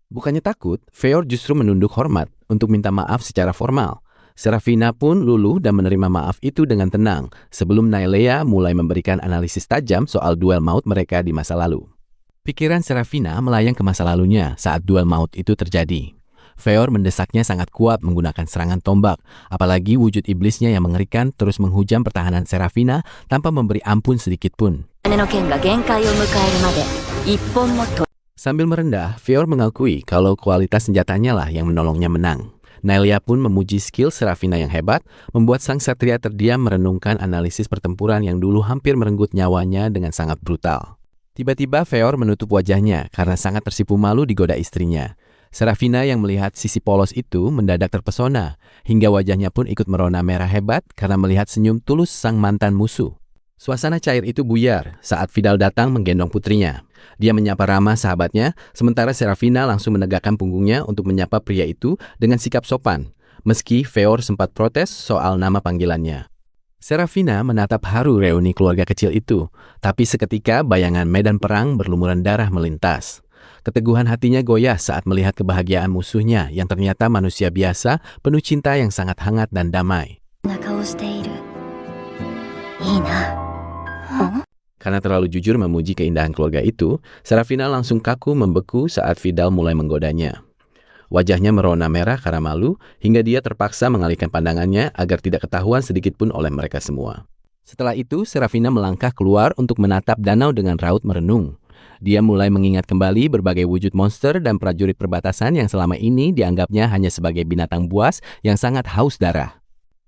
Speaker 1: Bukannya takut, Feor justru menunduk hormat untuk minta maaf secara formal. Serafina pun luluh dan menerima maaf itu dengan tenang sebelum Naelea mulai memberikan analisis tajam soal duel maut mereka di masa lalu. Pikiran Serafina melayang ke masa lalunya saat duel maut itu terjadi. Feor mendesaknya sangat kuat menggunakan serangan tombak, apalagi wujud iblisnya yang mengerikan terus menghujam pertahanan Serafina tanpa memberi ampun sedikit pun. Sambil merendah, Feor mengakui kalau kualitas senjatanya lah yang menolongnya menang. Naelea pun memuji skill Serafina yang hebat, membuat sang satria terdiam merenungkan analisis pertempuran yang dulu hampir merenggut nyawanya dengan sangat brutal. Tiba-tiba Feor menutup wajahnya karena sangat tersipu malu digoda istrinya. Serafina yang melihat sisi polos itu mendadak terpesona, hingga wajahnya pun ikut merona merah hebat karena melihat senyum tulus sang mantan musuh. Suasana cair itu buyar saat Vidal datang menggendong putrinya. Dia menyapa ramah sahabatnya, sementara Serafina langsung menegakkan punggungnya untuk menyapa pria itu dengan sikap sopan, meski Feor sempat protes soal nama panggilannya. Serafina menatap haru reuni keluarga kecil itu, tapi seketika bayangan medan perang berlumuran darah melintas. Keteguhan hatinya goyah saat melihat kebahagiaan musuhnya yang ternyata manusia biasa, penuh cinta yang sangat hangat dan damai. Karena terlalu jujur memuji keindahan keluarga itu, Serafina langsung kaku membeku saat Vidal mulai menggodanya. Wajahnya merona merah karena malu, hingga dia terpaksa mengalihkan pandangannya agar tidak ketahuan sedikitpun oleh mereka semua. Setelah itu, Serafina melangkah keluar untuk menatap danau dengan raut merenung. Dia mulai mengingat kembali berbagai wujud monster dan prajurit perbatasan yang selama ini dianggapnya hanya sebagai binatang buas yang sangat haus darah.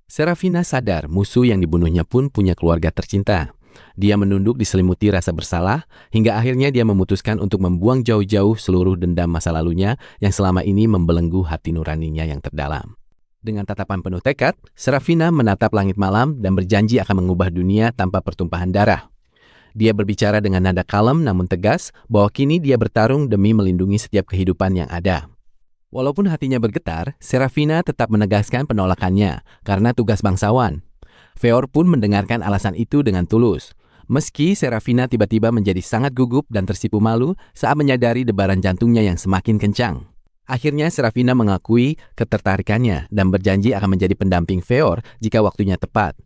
Speaker 1: Serafina sadar musuh yang dibunuhnya pun punya keluarga tercinta. Dia menunduk diselimuti rasa bersalah, hingga akhirnya dia memutuskan untuk membuang jauh-jauh seluruh dendam masa lalunya yang selama ini membelenggu hati nuraninya yang terdalam. Dengan tatapan penuh tekad, Serafina menatap langit malam dan berjanji akan mengubah dunia tanpa pertumpahan darah. Dia berbicara dengan nada kalem namun tegas bahwa kini dia bertarung demi melindungi setiap kehidupan yang ada. Walaupun hatinya bergetar, Serafina tetap menegaskan penolakannya karena tugas bangsawan. Feor pun mendengarkan alasan itu dengan tulus. Meski Serafina tiba-tiba menjadi sangat gugup dan tersipu malu saat menyadari debaran jantungnya yang semakin kencang. Akhirnya Serafina mengakui ketertarikannya dan berjanji akan menjadi pendamping Feor jika waktunya tepat.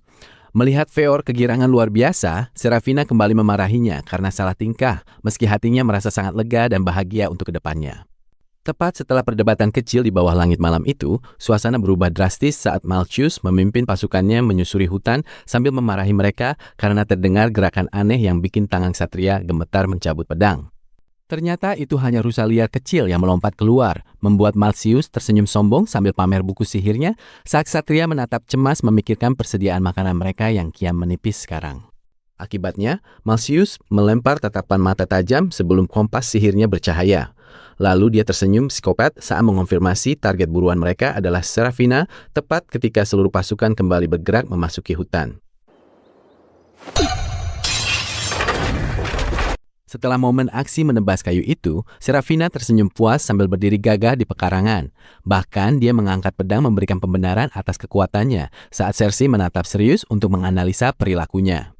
Speaker 1: Melihat Feor kegirangan luar biasa, Serafina kembali memarahinya karena salah tingkah, meski hatinya merasa sangat lega dan bahagia untuk kedepannya. Tepat setelah perdebatan kecil di bawah langit malam itu, suasana berubah drastis saat Malchus memimpin pasukannya menyusuri hutan sambil memarahi mereka karena terdengar gerakan aneh yang bikin tangan Ksatria gemetar mencabut pedang. Ternyata itu hanya rusa liar kecil yang melompat keluar, membuat Malchus tersenyum sombong sambil pamer buku sihirnya saat Ksatria menatap cemas memikirkan persediaan makanan mereka yang kian menipis sekarang. Akibatnya, Malchus melempar tatapan mata tajam sebelum kompas sihirnya bercahaya. Lalu dia tersenyum psikopat saat mengonfirmasi target buruan mereka adalah Serafina tepat ketika seluruh pasukan kembali bergerak memasuki hutan. Setelah momen aksi menebas kayu itu, Serafina tersenyum puas sambil berdiri gagah di pekarangan. Bahkan dia mengangkat pedang memberikan pembenaran atas kekuatannya saat Cersei menatap serius untuk menganalisa perilakunya.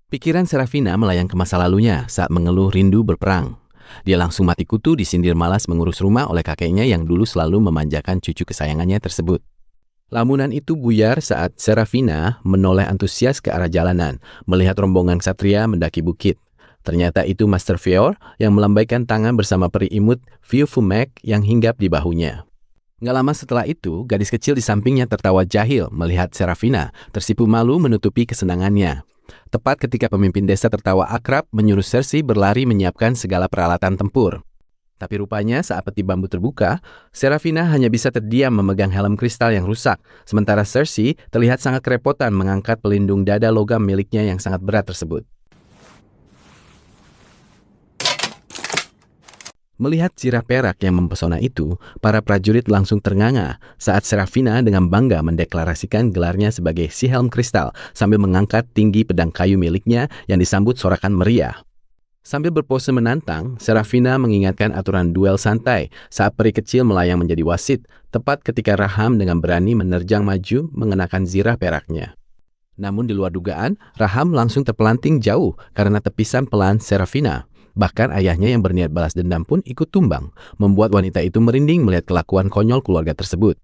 Speaker 1: Pikiran Serafina melayang ke masa lalunya saat mengeluh rindu berperang. Dia langsung mati kutu disindir malas mengurus rumah oleh kakeknya yang dulu selalu memanjakan cucu kesayangannya tersebut. Lamunan itu buyar saat Serafina menoleh antusias ke arah jalanan, melihat rombongan ksatria mendaki bukit. Ternyata itu Master Feor yang melambaikan tangan bersama peri imut Viufumek yang hinggap di bahunya. Nggak lama setelah itu, gadis kecil di sampingnya tertawa jahil melihat Serafina, tersipu malu menutupi kesenangannya. Tepat ketika pemimpin desa tertawa akrab menyuruh Cersei berlari menyiapkan segala peralatan tempur. Tapi rupanya saat peti bambu terbuka, Serafina hanya bisa terdiam memegang helm kristal yang rusak, sementara Cersei terlihat sangat kerepotan mengangkat pelindung dada logam miliknya yang sangat berat tersebut. Melihat cirah perak yang mempesona itu, para prajurit langsung ternganga saat Serafina dengan bangga mendeklarasikan gelarnya sebagai si helm kristal sambil mengangkat tinggi pedang kayu miliknya yang disambut sorakan meriah. Sambil berpose menantang, Serafina mengingatkan aturan duel santai saat peri kecil melayang menjadi wasit, tepat ketika Raham dengan berani menerjang maju mengenakan zirah peraknya. Namun di luar dugaan, Raham langsung terpelanting jauh karena tepisan pelan Serafina. Bahkan ayahnya yang berniat balas dendam pun ikut tumbang, membuat wanita itu merinding melihat kelakuan konyol keluarga tersebut.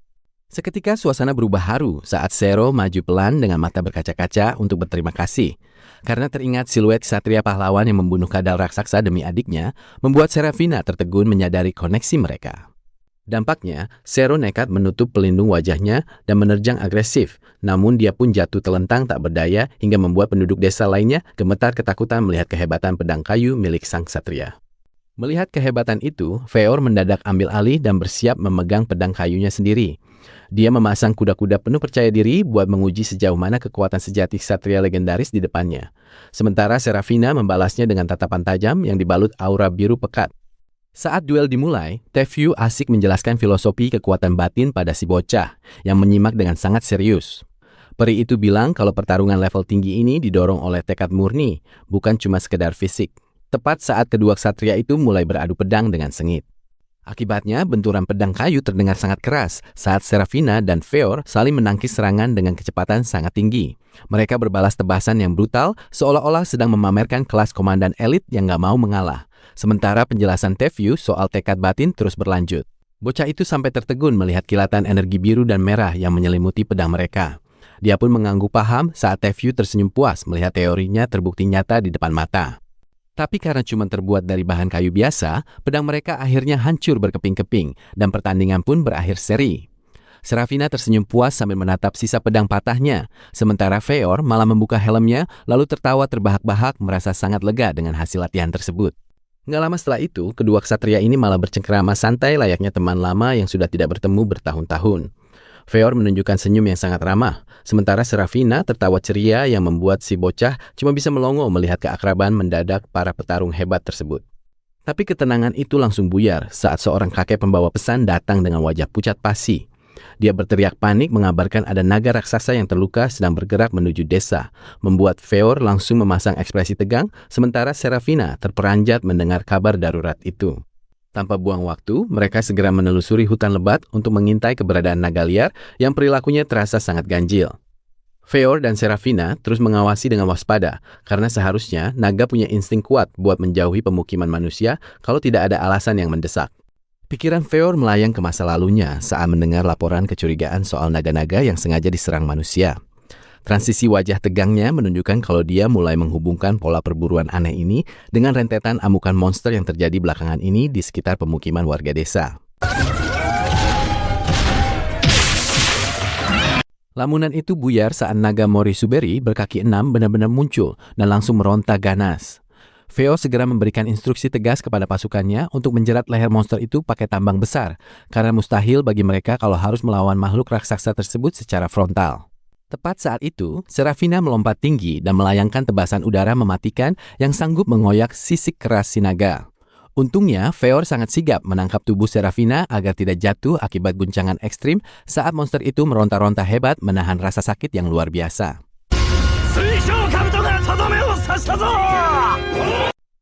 Speaker 1: Seketika suasana berubah haru saat Sero maju pelan dengan mata berkaca-kaca untuk berterima kasih. Karena teringat siluet ksatria pahlawan yang membunuh kadal raksasa demi adiknya, membuat Serafina tertegun menyadari koneksi mereka. Dampaknya, Sero nekat menutup pelindung wajahnya dan menerjang agresif, namun dia pun jatuh telentang tak berdaya hingga membuat penduduk desa lainnya gemetar ketakutan melihat kehebatan pedang kayu milik sang ksatria. Melihat kehebatan itu, Feor mendadak ambil alih dan bersiap memegang pedang kayunya sendiri. Dia memasang kuda-kuda penuh percaya diri buat menguji sejauh mana kekuatan sejati ksatria legendaris di depannya. Sementara Serafina membalasnya dengan tatapan tajam yang dibalut aura biru pekat. Saat duel dimulai, Tevye asik menjelaskan filosofi kekuatan batin pada si bocah yang menyimak dengan sangat serius. Peri itu bilang kalau pertarungan level tinggi ini didorong oleh tekad murni, bukan cuma sekedar fisik. Tepat saat kedua ksatria itu mulai beradu pedang dengan sengit. Akibatnya, benturan pedang kayu terdengar sangat keras saat Serafina dan Feor saling menangkis serangan dengan kecepatan sangat tinggi. Mereka berbalas tebasan yang brutal, seolah-olah sedang memamerkan kelas komandan elit yang gak mau mengalah. Sementara penjelasan Tevye soal tekad batin terus berlanjut. Bocah itu sampai tertegun melihat kilatan energi biru dan merah yang menyelimuti pedang mereka. Dia pun mengangguk paham saat Tevye tersenyum puas melihat teorinya terbukti nyata di depan mata. Tapi karena cuma terbuat dari bahan kayu biasa, pedang mereka akhirnya hancur berkeping-keping dan pertandingan pun berakhir seri. Serafina tersenyum puas sambil menatap sisa pedang patahnya, sementara Feor malah membuka helmnya lalu tertawa terbahak-bahak merasa sangat lega dengan hasil latihan tersebut. Nggak lama setelah itu, kedua ksatria ini malah bercengkerama santai layaknya teman lama yang sudah tidak bertemu bertahun-tahun. Feor menunjukkan senyum yang sangat ramah, sementara Serafina tertawa ceria yang membuat si bocah cuma bisa melongo melihat keakraban mendadak para petarung hebat tersebut. Tapi ketenangan itu langsung buyar saat seorang kakek pembawa pesan datang dengan wajah pucat pasi. Dia berteriak panik mengabarkan ada naga raksasa yang terluka sedang bergerak menuju desa, membuat Feor langsung memasang ekspresi tegang, sementara Serafina terperanjat mendengar kabar darurat itu. Tanpa buang waktu, mereka segera menelusuri hutan lebat untuk mengintai keberadaan naga liar yang perilakunya terasa sangat ganjil. Feor dan Serafina terus mengawasi dengan waspada, karena seharusnya naga punya insting kuat buat menjauhi pemukiman manusia kalau tidak ada alasan yang mendesak. Pikiran Feor melayang ke masa lalunya saat mendengar laporan kecurigaan soal naga-naga yang sengaja diserang manusia. Transisi wajah tegangnya menunjukkan kalau dia mulai menghubungkan pola perburuan aneh ini dengan rentetan amukan monster yang terjadi belakangan ini di sekitar pemukiman warga desa. Lamunan itu buyar saat naga Mori Suberi berkaki 6 benar-benar muncul dan langsung meronta ganas. Feor segera memberikan instruksi tegas kepada pasukannya untuk menjerat leher monster itu pakai tambang besar, karena mustahil bagi mereka kalau harus melawan makhluk raksasa tersebut secara frontal. Tepat saat itu, Serafina melompat tinggi dan melayangkan tebasan udara mematikan yang sanggup mengoyak sisik keras si naga. Untungnya, Feor sangat sigap menangkap tubuh Serafina agar tidak jatuh akibat guncangan ekstrim saat monster itu meronta-ronta hebat menahan rasa sakit yang luar biasa.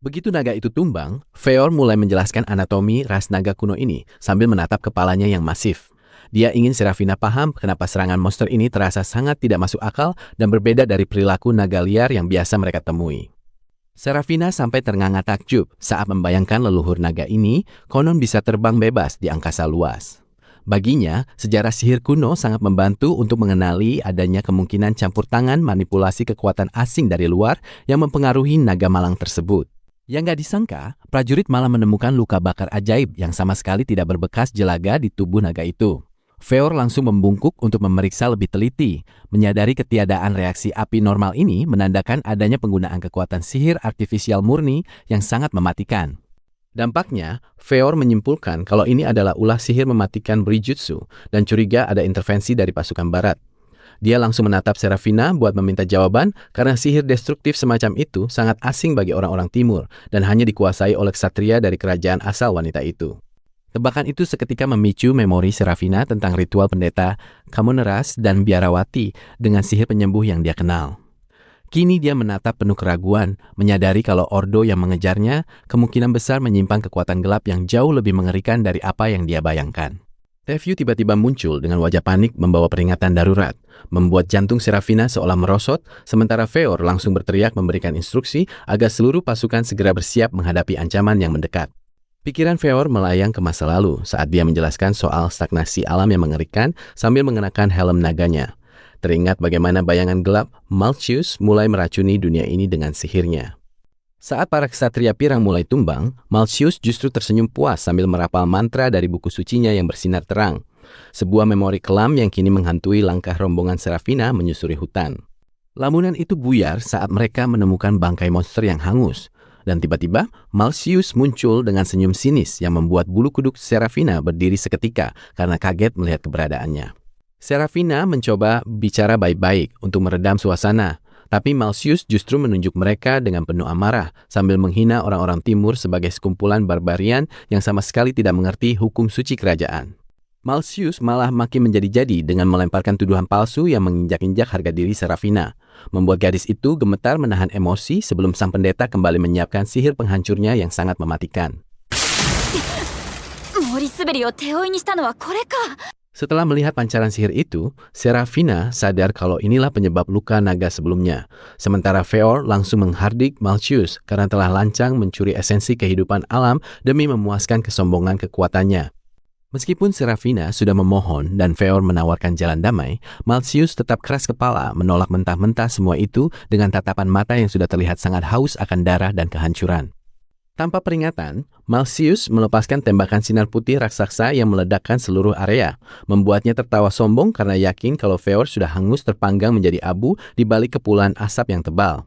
Speaker 1: Begitu naga itu tumbang, Feor mulai menjelaskan anatomi ras naga kuno ini sambil menatap kepalanya yang masif. Dia ingin Serafina paham kenapa serangan monster ini terasa sangat tidak masuk akal dan berbeda dari perilaku naga liar yang biasa mereka temui. Serafina sampai ternganga takjub saat membayangkan leluhur naga ini konon bisa terbang bebas di angkasa luas. Baginya, sejarah sihir kuno sangat membantu untuk mengenali adanya kemungkinan campur tangan manipulasi kekuatan asing dari luar yang mempengaruhi naga malang tersebut. Yang gak disangka, prajurit malah menemukan luka bakar ajaib yang sama sekali tidak berbekas jelaga di tubuh naga itu. Feor langsung membungkuk untuk memeriksa lebih teliti, menyadari ketiadaan reaksi api normal ini menandakan adanya penggunaan kekuatan sihir artifisial murni yang sangat mematikan. Dampaknya, Feor menyimpulkan kalau ini adalah ulah sihir mematikan Brijutsu dan curiga ada intervensi dari pasukan barat. Dia langsung menatap Serafina buat meminta jawaban karena sihir destruktif semacam itu sangat asing bagi orang-orang timur dan hanya dikuasai oleh ksatria dari kerajaan asal wanita itu. Tebakan itu seketika memicu memori Serafina tentang ritual pendeta Kamoneras dan Biarawati dengan sihir penyembuh yang dia kenal. Kini dia menatap penuh keraguan, menyadari kalau Ordo yang mengejarnya kemungkinan besar menyimpan kekuatan gelap yang jauh lebih mengerikan dari apa yang dia bayangkan. Tevye tiba-tiba muncul dengan wajah panik membawa peringatan darurat, membuat jantung Serafina seolah merosot, sementara Feor langsung berteriak memberikan instruksi agar seluruh pasukan segera bersiap menghadapi ancaman yang mendekat. Pikiran Feor melayang ke masa lalu saat dia menjelaskan soal stagnasi alam yang mengerikan sambil mengenakan helm naganya. Teringat bagaimana bayangan gelap Malchus mulai meracuni dunia ini dengan sihirnya. Saat para ksatria pirang mulai tumbang, Malchus justru tersenyum puas sambil merapal mantra dari buku sucinya yang bersinar terang. Sebuah memori kelam yang kini menghantui langkah rombongan Serafina menyusuri hutan. Lamunan itu buyar saat mereka menemukan bangkai monster yang hangus. Dan tiba-tiba, Malcius muncul dengan senyum sinis yang membuat bulu kuduk Serafina berdiri seketika karena kaget melihat keberadaannya. Serafina mencoba bicara baik-baik untuk meredam suasana, tapi Malcius justru menunjuk mereka dengan penuh amarah sambil menghina orang-orang timur sebagai sekumpulan barbarian yang sama sekali tidak mengerti hukum suci kerajaan. Malcius malah makin menjadi-jadi dengan melemparkan tuduhan palsu yang menginjak-injak harga diri Serafina, membuat gadis itu gemetar menahan emosi sebelum sang pendeta kembali menyiapkan sihir penghancurnya yang sangat mematikan. Setelah melihat pancaran sihir itu, Serafina sadar kalau inilah penyebab luka naga sebelumnya. Sementara Feor langsung menghardik Malcius karena telah lancang mencuri esensi kehidupan alam demi memuaskan kesombongan kekuatannya. Meskipun Serafina sudah memohon dan Feor menawarkan jalan damai, Malcius tetap keras kepala menolak mentah-mentah semua itu dengan tatapan mata yang sudah terlihat sangat haus akan darah dan kehancuran. Tanpa peringatan, Malcius melepaskan tembakan sinar putih raksasa yang meledakkan seluruh area, membuatnya tertawa sombong karena yakin kalau Feor sudah hangus terpanggang menjadi abu di balik kepulan asap yang tebal.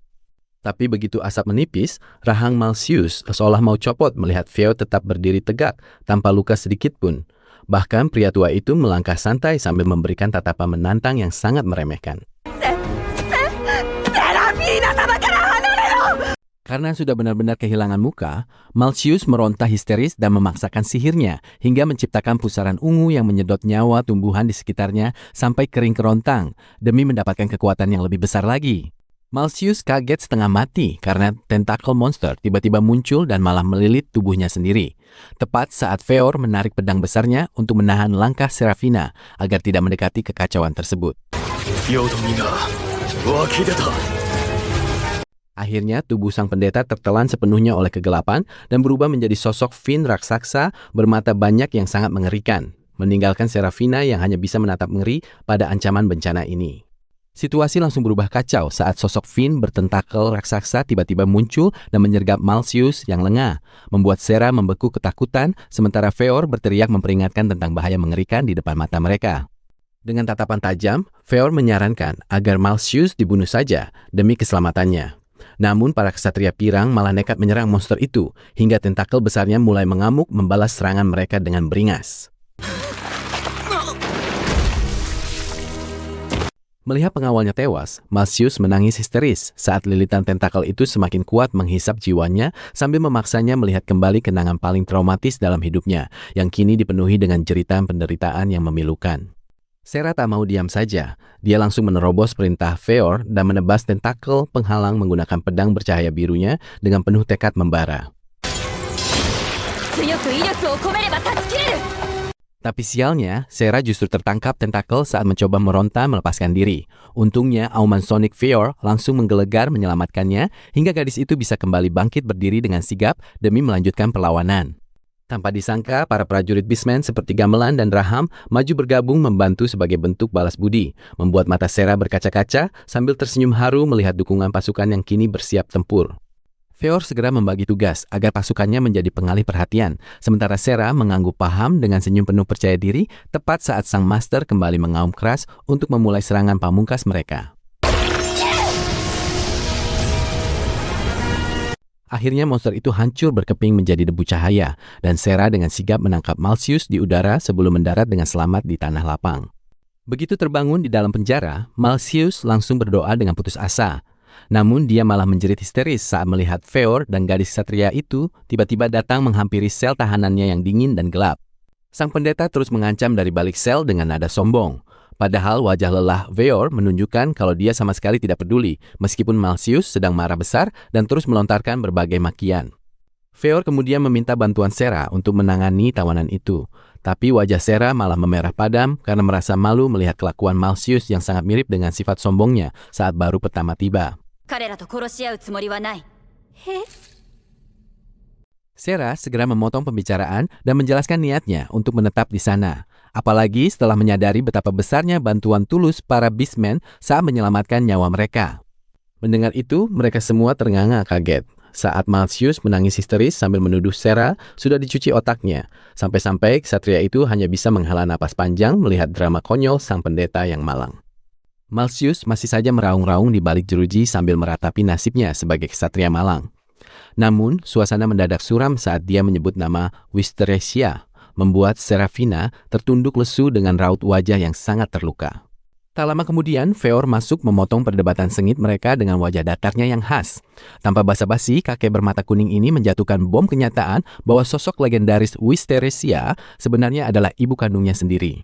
Speaker 1: Tapi begitu asap menipis, rahang Malcius seolah mau copot melihat Feor tetap berdiri tegak tanpa luka sedikit pun. Bahkan pria tua itu melangkah santai sambil memberikan tatapan menantang yang sangat meremehkan. Karena sudah benar-benar kehilangan muka, Malcius meronta histeris dan memaksakan sihirnya hingga menciptakan pusaran ungu yang menyedot nyawa tumbuhan di sekitarnya sampai kering kerontang demi mendapatkan kekuatan yang lebih besar lagi. Malcius kaget setengah mati karena tentakel monster tiba-tiba muncul dan malah melilit tubuhnya sendiri. Tepat saat Feor menarik pedang besarnya untuk menahan langkah Serafina agar tidak mendekati kekacauan tersebut. Akhirnya tubuh sang pendeta tertelan sepenuhnya oleh kegelapan dan berubah menjadi sosok Fiend raksasa bermata banyak yang sangat mengerikan, meninggalkan Serafina yang hanya bisa menatap ngeri pada ancaman bencana ini. Situasi langsung berubah kacau saat sosok Fiend bertentakel raksasa tiba-tiba muncul dan menyergap Malcius yang lengah, membuat Sera membeku ketakutan, sementara Feor berteriak memperingatkan tentang bahaya mengerikan di depan mata mereka. Dengan tatapan tajam, Feor menyarankan agar Malcius dibunuh saja demi keselamatannya. Namun para ksatria pirang malah nekat menyerang monster itu, hingga tentakel besarnya mulai mengamuk membalas serangan mereka dengan beringas. Melihat pengawalnya tewas, Malcius menangis histeris saat lilitan tentakel itu semakin kuat menghisap jiwanya sambil memaksanya melihat kembali kenangan paling traumatis dalam hidupnya, yang kini dipenuhi dengan jeritan penderitaan yang memilukan. Sera tak mau diam saja. Dia langsung menerobos perintah Feor dan menebas tentakel penghalang menggunakan pedang bercahaya birunya dengan penuh tekad membara. Tapi sialnya, Sera justru tertangkap tentakel saat mencoba meronta melepaskan diri. Untungnya, auman Sonic Feor langsung menggelegar menyelamatkannya hingga gadis itu bisa kembali bangkit berdiri dengan sigap demi melanjutkan perlawanan. Tanpa disangka, para prajurit Beastman seperti Gamelan dan Raham maju bergabung membantu sebagai bentuk balas budi, membuat mata Sera berkaca-kaca sambil tersenyum haru melihat dukungan pasukan yang kini bersiap tempur. Feor segera membagi tugas agar pasukannya menjadi pengalih perhatian, sementara Sera mengangguk paham dengan senyum penuh percaya diri tepat saat sang master kembali mengaum keras untuk memulai serangan pamungkas mereka. Akhirnya monster itu hancur berkeping menjadi debu cahaya, dan Sera dengan sigap menangkap Malcius di udara sebelum mendarat dengan selamat di tanah lapang. Begitu terbangun di dalam penjara, Malcius langsung berdoa dengan putus asa. Namun dia malah menjerit histeris saat melihat Feor dan gadis ksatria itu tiba-tiba datang menghampiri sel tahanannya yang dingin dan gelap. Sang pendeta terus mengancam dari balik sel dengan nada sombong. Padahal wajah lelah Feor menunjukkan kalau dia sama sekali tidak peduli, meskipun Malcius sedang marah besar dan terus melontarkan berbagai makian. Feor kemudian meminta bantuan Sera untuk menangani tawanan itu. Tapi wajah Sera malah memerah padam karena merasa malu melihat kelakuan Malcius yang sangat mirip dengan sifat sombongnya saat baru pertama tiba. Sera segera memotong pembicaraan dan menjelaskan niatnya untuk menetap di sana. Apalagi setelah menyadari betapa besarnya bantuan tulus para Beastmen saat menyelamatkan nyawa mereka. Mendengar itu, mereka semua ternganga kaget saat Malcius menangis histeris sambil menuduh Sera sudah dicuci otaknya. Sampai-sampai ksatria itu hanya bisa menghela napas panjang melihat drama konyol sang pendeta yang malang. Malcius masih saja meraung-raung di balik jeruji sambil meratapi nasibnya sebagai ksatria malang. Namun, suasana mendadak suram saat dia menyebut nama Wisteresia, membuat Serafina tertunduk lesu dengan raut wajah yang sangat terluka. Tak lama kemudian, Feor masuk memotong perdebatan sengit mereka dengan wajah datarnya yang khas. Tanpa basa-basi, kakek bermata kuning ini menjatuhkan bom kenyataan bahwa sosok legendaris Wisteresia sebenarnya adalah ibu kandungnya sendiri.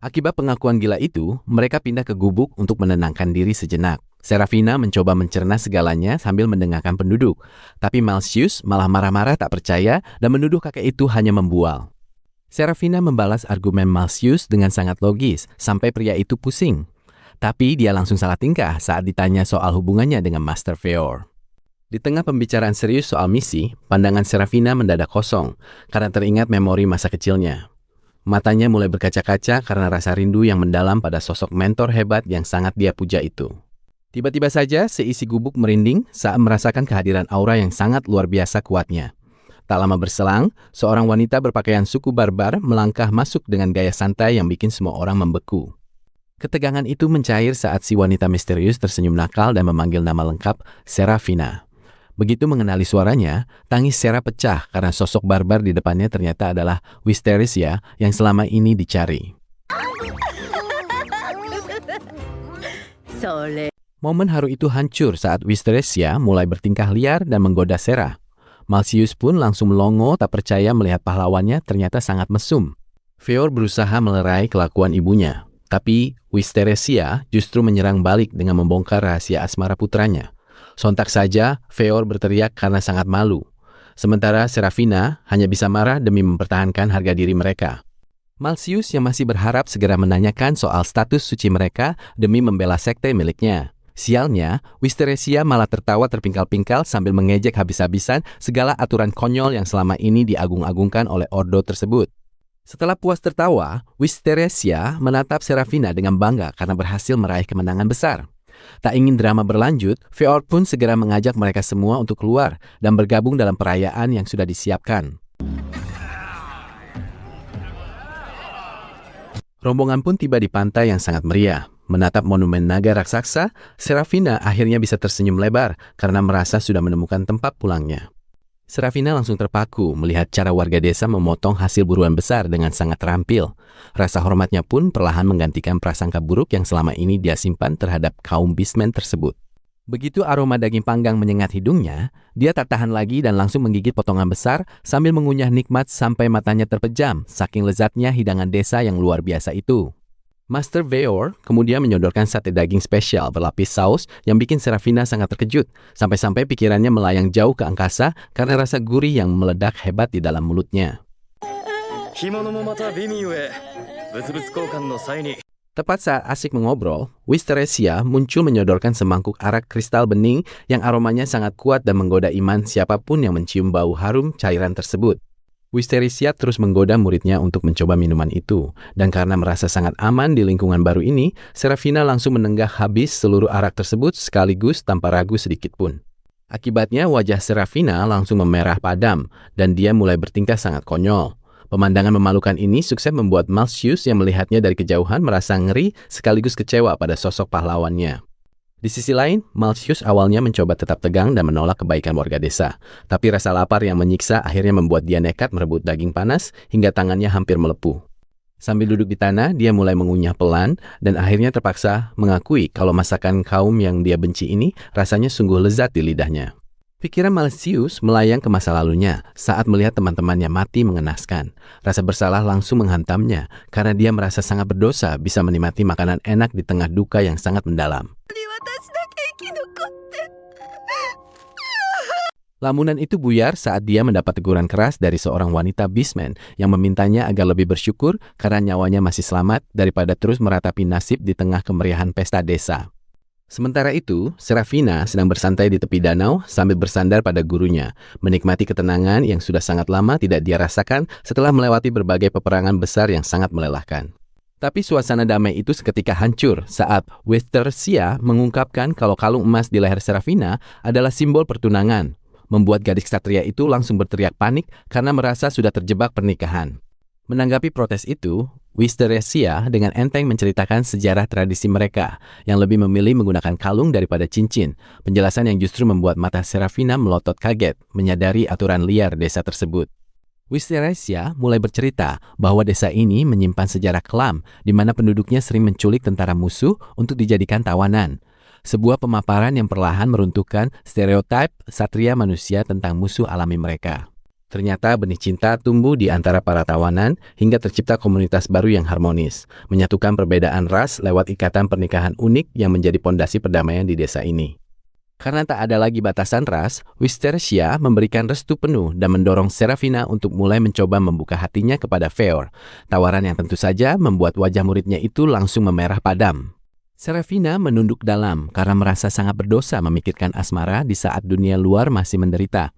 Speaker 1: Akibat pengakuan gila itu, mereka pindah ke gubuk untuk menenangkan diri sejenak. Serafina mencoba mencerna segalanya sambil mendengarkan penduduk. Tapi Malcius malah marah-marah tak percaya dan menuduh kakek itu hanya membual. Serafina membalas argumen Malcius dengan sangat logis, sampai pria itu pusing. Tapi dia langsung salah tingkah saat ditanya soal hubungannya dengan Master Feor. Di tengah pembicaraan serius soal misi, pandangan Serafina mendadak kosong karena teringat memori masa kecilnya. Matanya mulai berkaca-kaca karena rasa rindu yang mendalam pada sosok mentor hebat yang sangat dia puja itu. Tiba-tiba saja seisi gubuk merinding saat merasakan kehadiran aura yang sangat luar biasa kuatnya. Tak lama berselang, seorang wanita berpakaian suku barbar melangkah masuk dengan gaya santai yang bikin semua orang membeku. Ketegangan itu mencair saat si wanita misterius tersenyum nakal dan memanggil nama lengkap Serafina. Begitu mengenali suaranya, tangis Sera pecah karena sosok barbar di depannya ternyata adalah Wisteresia yang selama ini dicari. Momen haru itu hancur saat Wisteresia mulai bertingkah liar dan menggoda Sera. Malcius pun langsung melongo tak percaya melihat pahlawannya ternyata sangat mesum. Feor berusaha melerai kelakuan ibunya, tapi Wisteresia justru menyerang balik dengan membongkar rahasia asmara putranya. Sontak saja, Feor berteriak karena sangat malu. Sementara Serafina hanya bisa marah demi mempertahankan harga diri mereka. Malcius yang masih berharap segera menanyakan soal status suci mereka demi membela sekte miliknya. Sialnya, Wisteresia malah tertawa terpingkal-pingkal sambil mengejek habis-habisan segala aturan konyol yang selama ini diagung-agungkan oleh ordo tersebut. Setelah puas tertawa, Wisteresia menatap Serafina dengan bangga karena berhasil meraih kemenangan besar. Tak ingin drama berlanjut, Feor pun segera mengajak mereka semua untuk keluar dan bergabung dalam perayaan yang sudah disiapkan. Rombongan pun tiba di pantai yang sangat meriah. Menatap monumen naga raksasa, Serafina akhirnya bisa tersenyum lebar karena merasa sudah menemukan tempat pulangnya. Serafina langsung terpaku melihat cara warga desa memotong hasil buruan besar dengan sangat terampil. Rasa hormatnya pun perlahan menggantikan prasangka buruk yang selama ini dia simpan terhadap kaum Beastmen tersebut. Begitu aroma daging panggang menyengat hidungnya, dia tak tahan lagi dan langsung menggigit potongan besar sambil mengunyah nikmat sampai matanya terpejam saking lezatnya hidangan desa yang luar biasa itu. Master Feor kemudian menyodorkan sate daging spesial berlapis saus yang bikin Serafina sangat terkejut, sampai-sampai pikirannya melayang jauh ke angkasa karena rasa gurih yang meledak hebat di dalam mulutnya. Tepat saat asik mengobrol, Wisteresia muncul menyodorkan semangkuk arak kristal bening yang aromanya sangat kuat dan menggoda iman siapapun yang mencium bau harum cairan tersebut. Wisteresia terus menggoda muridnya untuk mencoba minuman itu, dan karena merasa sangat aman di lingkungan baru ini, Serafina langsung menenggak habis seluruh arak tersebut sekaligus tanpa ragu sedikit pun. Akibatnya wajah Serafina langsung memerah padam, dan dia mulai bertingkah sangat konyol. Pemandangan memalukan ini sukses membuat Malcius yang melihatnya dari kejauhan merasa ngeri sekaligus kecewa pada sosok pahlawannya. Di sisi lain, Malcius awalnya mencoba tetap tegang dan menolak kebaikan warga desa. Tapi rasa lapar yang menyiksa akhirnya membuat dia nekat merebut daging panas hingga tangannya hampir melepuh. Sambil duduk di tanah, dia mulai mengunyah pelan dan akhirnya terpaksa mengakui kalau masakan kaum yang dia benci ini rasanya sungguh lezat di lidahnya. Pikiran Malcius melayang ke masa lalunya saat melihat teman-temannya mati mengenaskan. Rasa bersalah langsung menghantamnya karena dia merasa sangat berdosa bisa menikmati makanan enak di tengah duka yang sangat mendalam. Lamunan itu buyar saat dia mendapat teguran keras dari seorang wanita Beastman yang memintanya agar lebih bersyukur karena nyawanya masih selamat daripada terus meratapi nasib di tengah kemeriahan pesta desa. Sementara itu, Serafina sedang bersantai di tepi danau sambil bersandar pada gurunya, menikmati ketenangan yang sudah sangat lama tidak dia rasakan setelah melewati berbagai peperangan besar yang sangat melelahkan. Tapi suasana damai itu seketika hancur saat Wisteresia mengungkapkan kalau kalung emas di leher Serafina adalah simbol pertunangan, membuat gadis ksatria itu langsung berteriak panik karena merasa sudah terjebak pernikahan. Menanggapi protes itu, Wisteresia dengan enteng menceritakan sejarah tradisi mereka, yang lebih memilih menggunakan kalung daripada cincin, penjelasan yang justru membuat mata Serafina melotot kaget, menyadari aturan liar desa tersebut. Wisteresia mulai bercerita bahwa desa ini menyimpan sejarah kelam, di mana penduduknya sering menculik tentara musuh untuk dijadikan tawanan. Sebuah pemaparan yang perlahan meruntuhkan stereotip satria manusia tentang musuh alami mereka. Ternyata benih cinta tumbuh di antara para tawanan hingga tercipta komunitas baru yang harmonis, menyatukan perbedaan ras lewat ikatan pernikahan unik yang menjadi pondasi perdamaian di desa ini. Karena tak ada lagi batasan ras, Wisteresia memberikan restu penuh dan mendorong Serafina untuk mulai mencoba membuka hatinya kepada Feor, tawaran yang tentu saja membuat wajah muridnya itu langsung memerah padam. Serafina menunduk dalam karena merasa sangat berdosa memikirkan asmara di saat dunia luar masih menderita.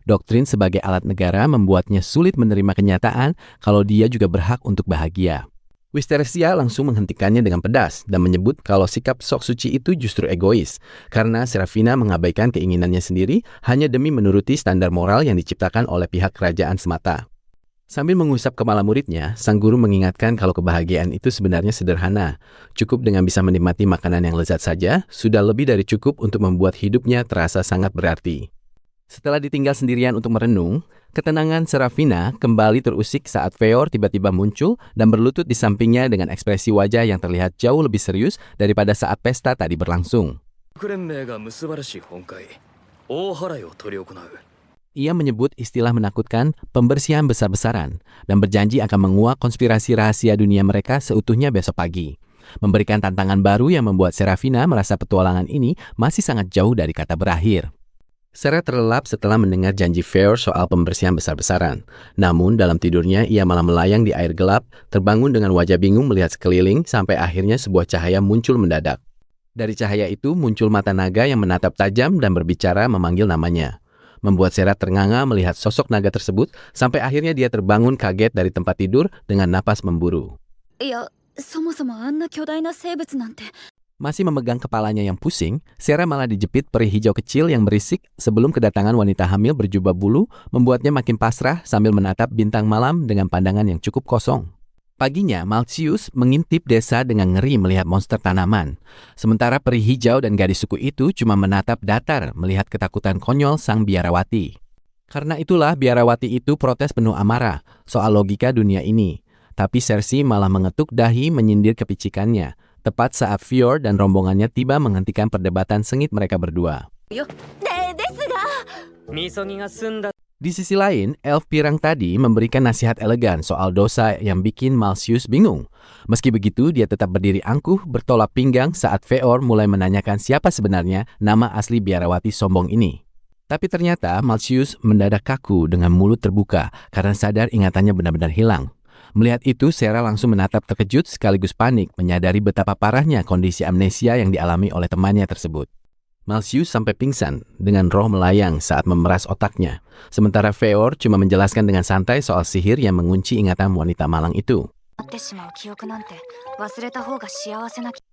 Speaker 1: Doktrin sebagai alat negara membuatnya sulit menerima kenyataan kalau dia juga berhak untuk bahagia. Wisteresia langsung menghentikannya dengan pedas dan menyebut kalau sikap sok suci itu justru egois, karena Serafina mengabaikan keinginannya sendiri hanya demi menuruti standar moral yang diciptakan oleh pihak kerajaan semata. Sambil mengusap kepala muridnya, sang guru mengingatkan kalau kebahagiaan itu sebenarnya sederhana. Cukup dengan bisa menikmati makanan yang lezat saja, sudah lebih dari cukup untuk membuat hidupnya terasa sangat berarti. Setelah ditinggal sendirian untuk merenung, ketenangan Serafina kembali terusik saat Feor tiba-tiba muncul dan berlutut di sampingnya dengan ekspresi wajah yang terlihat jauh lebih serius daripada saat pesta tadi berlangsung. Ia menyebut istilah menakutkan pembersihan besar-besaran dan berjanji akan menguak konspirasi rahasia dunia mereka seutuhnya besok pagi. Memberikan tantangan baru yang membuat Serafina merasa petualangan ini masih sangat jauh dari kata berakhir. Sarah terlelap setelah mendengar janji Feor soal pembersihan besar-besaran. Namun dalam tidurnya ia malah melayang di air gelap, terbangun dengan wajah bingung melihat sekeliling sampai akhirnya sebuah cahaya muncul mendadak. Dari cahaya itu muncul mata naga yang menatap tajam dan berbicara memanggil namanya. Membuat Sarah ternganga melihat sosok naga tersebut sampai akhirnya dia terbangun kaget dari tempat tidur dengan napas memburu. Masih memegang kepalanya yang pusing, Sarah malah dijepit peri hijau kecil yang berisik sebelum kedatangan wanita hamil berjubah bulu membuatnya makin pasrah sambil menatap bintang malam dengan pandangan yang cukup kosong. Paginya, Malthius mengintip desa dengan ngeri melihat monster tanaman. Sementara peri hijau dan gadis suku itu cuma menatap datar melihat ketakutan konyol sang biarawati. Karena itulah biarawati itu protes penuh amarah soal logika dunia ini. Tapi Cersei malah mengetuk dahi menyindir kepicikannya. Tepat saat Feor dan rombongannya tiba menghentikan perdebatan sengit mereka berdua. Di sisi lain, elf pirang tadi memberikan nasihat elegan soal dosa yang bikin Malthius bingung. Meski begitu, dia tetap berdiri angkuh bertolak pinggang saat Feor mulai menanyakan siapa sebenarnya nama asli biarawati sombong ini. Tapi ternyata Malthius mendadak kaku dengan mulut terbuka karena sadar ingatannya benar-benar hilang. Melihat itu, Sarah langsung menatap terkejut sekaligus panik, menyadari betapa parahnya kondisi amnesia yang dialami oleh temannya tersebut. Malthius sampai pingsan dengan roh melayang saat memeras otaknya. Sementara Feor cuma menjelaskan dengan santai soal sihir yang mengunci ingatan wanita malang itu.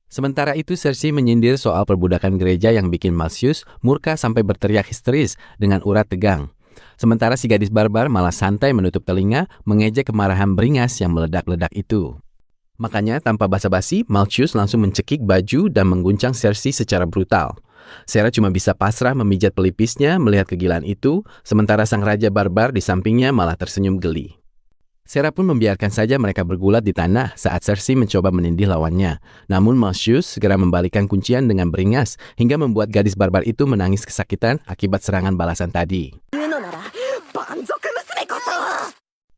Speaker 1: Sementara itu, Cersei menyindir soal perbudakan gereja yang bikin Malthius murka sampai berteriak histeris dengan urat tegang. Sementara si gadis barbar malah santai menutup telinga, mengejek kemarahan beringas yang meledak-ledak itu. Makanya tanpa basa-basi, Malthius langsung mencekik baju dan mengguncang Cersei secara brutal. Sarah cuma bisa pasrah memijat pelipisnya melihat kegilaan itu, sementara sang raja barbar di sampingnya malah tersenyum geli. Sarah pun membiarkan saja mereka bergulat di tanah saat Cersei mencoba menindih lawannya. Namun Malthius segera membalikan kuncian dengan beringas hingga membuat gadis barbar itu menangis kesakitan akibat serangan balasan tadi.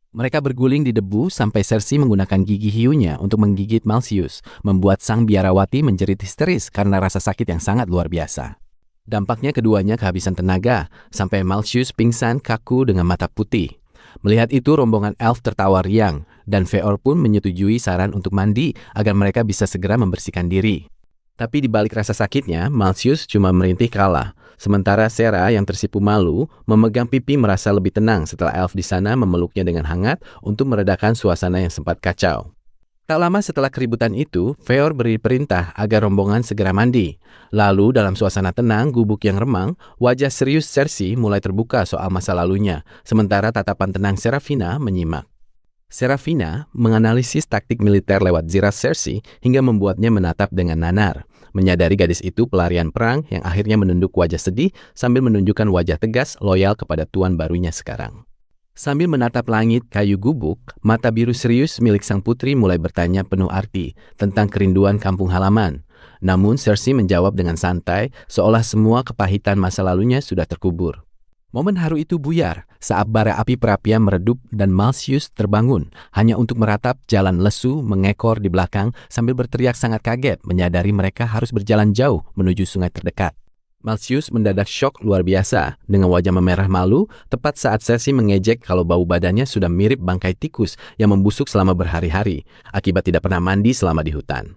Speaker 1: Mereka berguling di debu sampai Cersei menggunakan gigi hiunya untuk menggigit Malthius, membuat sang biarawati menjerit histeris karena rasa sakit yang sangat luar biasa. Dampaknya keduanya kehabisan tenaga, sampai Malthius pingsan kaku dengan mata putih. Melihat itu, rombongan elf tertawa riang, dan Feor pun menyetujui saran untuk mandi agar mereka bisa segera membersihkan diri. Tapi di balik rasa sakitnya, Malthius cuma merintih kalah. Sementara Sarah yang tersipu malu, memegang pipi merasa lebih tenang setelah elf di sana memeluknya dengan hangat untuk meredakan suasana yang sempat kacau. Tak lama setelah keributan itu, Feor beri perintah agar rombongan segera mandi. Lalu dalam suasana tenang, gubuk yang remang, wajah serius Cersei mulai terbuka soal masa lalunya, sementara tatapan tenang Serafina menyimak. Serafina menganalisis taktik militer lewat zirat Cersei hingga membuatnya menatap dengan nanar. Menyadari gadis itu pelarian perang yang akhirnya menunduk wajah sedih sambil menunjukkan wajah tegas loyal kepada tuan barunya sekarang. Sambil menatap langit kayu gubuk, mata biru serius milik sang putri mulai bertanya penuh arti tentang kerinduan kampung halaman. Namun Cersei menjawab dengan santai, seolah semua kepahitan masa lalunya sudah terkubur. Momen haru itu buyar saat bara api perapian meredup dan Malcius terbangun hanya untuk meratap jalan lesu mengekor di belakang sambil berteriak sangat kaget menyadari mereka harus berjalan jauh menuju sungai terdekat. Malcius mendadak syok luar biasa dengan wajah memerah malu tepat saat Cersei mengejek kalau bau badannya sudah mirip bangkai tikus yang membusuk selama berhari-hari akibat tidak pernah mandi selama di hutan.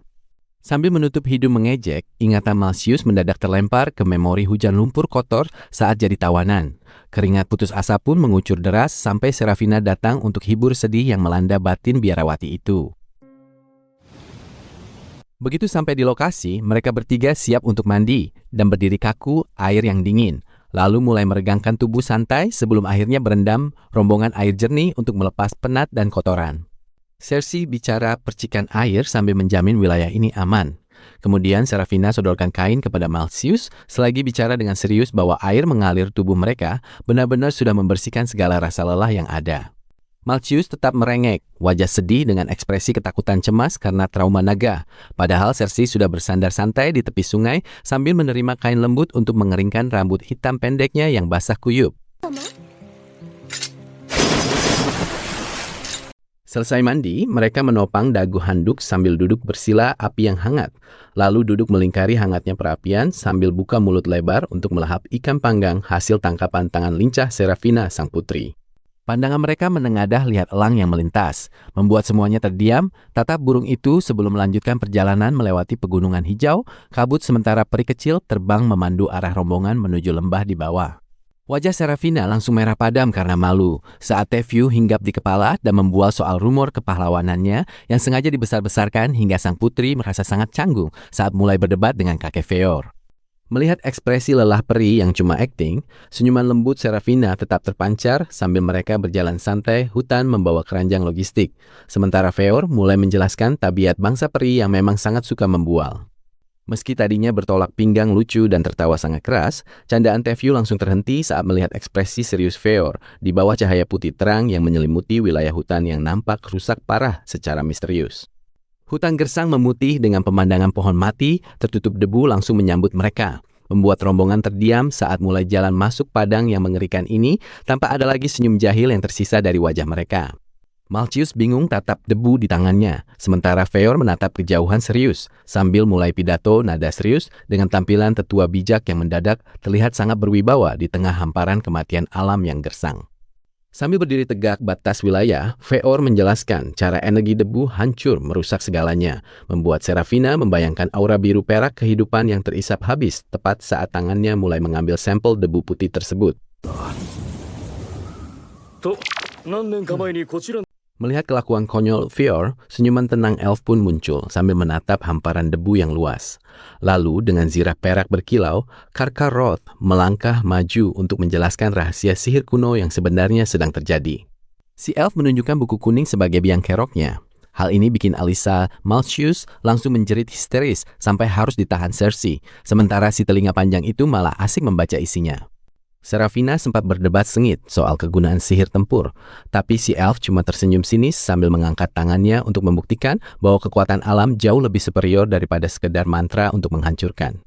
Speaker 1: Sambil menutup hidung mengejek, ingatan Malcius mendadak terlempar ke memori hujan lumpur kotor saat jadi tawanan. Keringat putus asa pun mengucur deras sampai Serafina datang untuk hibur sedih yang melanda batin biarawati itu. Begitu sampai di lokasi, mereka bertiga siap untuk mandi dan berdiri kaku air yang dingin. Lalu mulai meregangkan tubuh santai sebelum akhirnya berendam rombongan air jernih untuk melepas penat dan kotoran. Cersei bicara percikan air sambil menjamin wilayah ini aman. Kemudian Serafina sodorkan kain kepada Malcius selagi bicara dengan serius bahwa air mengalir tubuh mereka benar-benar sudah membersihkan segala rasa lelah yang ada. Malcius tetap merengek, wajah sedih dengan ekspresi ketakutan cemas karena trauma naga. Padahal Cersei sudah bersandar santai di tepi sungai sambil menerima kain lembut untuk mengeringkan rambut hitam pendeknya yang basah kuyup. Selesai mandi, mereka menopang dagu handuk sambil duduk bersila api yang hangat. Lalu duduk melingkari hangatnya perapian sambil buka mulut lebar untuk melahap ikan panggang hasil tangkapan tangan lincah Serafina sang putri. Pandangan mereka menengadah lihat elang yang melintas. Membuat semuanya terdiam, tatap burung itu sebelum melanjutkan perjalanan melewati pegunungan hijau, kabut sementara peri kecil terbang memandu arah rombongan menuju lembah di bawah. Wajah Serafina langsung merah padam karena malu saat Tevyew hinggap di kepala dan membual soal rumor kepahlawanannya yang sengaja dibesar-besarkan hingga sang putri merasa sangat canggung saat mulai berdebat dengan kakek Feor. Melihat ekspresi lelah peri yang cuma akting, senyuman lembut Serafina tetap terpancar sambil mereka berjalan santai hutan membawa keranjang logistik. Sementara Feor mulai menjelaskan tabiat bangsa peri yang memang sangat suka membual. Meski tadinya bertolak pinggang lucu dan tertawa sangat keras, candaan Tevyew langsung terhenti saat melihat ekspresi serius Feor di bawah cahaya putih terang yang menyelimuti wilayah hutan yang nampak rusak parah secara misterius. Hutan gersang memutih dengan pemandangan pohon mati tertutup debu langsung menyambut mereka, membuat rombongan terdiam saat mulai jalan masuk padang yang mengerikan ini tanpa ada lagi senyum jahil yang tersisa dari wajah mereka. Malcius bingung tatap debu di tangannya, sementara Feor menatap kejauhan serius, sambil mulai pidato nada serius dengan tampilan tetua bijak yang mendadak terlihat sangat berwibawa di tengah hamparan kematian alam yang gersang. Sambil berdiri tegak batas wilayah, Feor menjelaskan cara energi debu hancur merusak segalanya, membuat Serafina membayangkan aura biru perak kehidupan yang terisap habis tepat saat tangannya mulai mengambil sampel debu putih tersebut. Melihat kelakuan konyol Feor, senyuman tenang elf pun muncul sambil menatap hamparan debu yang luas. Lalu dengan zirah perak berkilau, Karkaroth melangkah maju untuk menjelaskan rahasia sihir kuno yang sebenarnya sedang terjadi. Si elf menunjukkan buku kuning sebagai biang keroknya. Hal ini bikin Alyssa Malcius langsung menjerit histeris sampai harus ditahan Cersei, sementara si telinga panjang itu malah asik membaca isinya. Serafina sempat berdebat sengit soal kegunaan sihir tempur, tapi si elf cuma tersenyum sinis sambil mengangkat tangannya untuk membuktikan bahwa kekuatan alam jauh lebih superior daripada sekedar mantra untuk menghancurkan.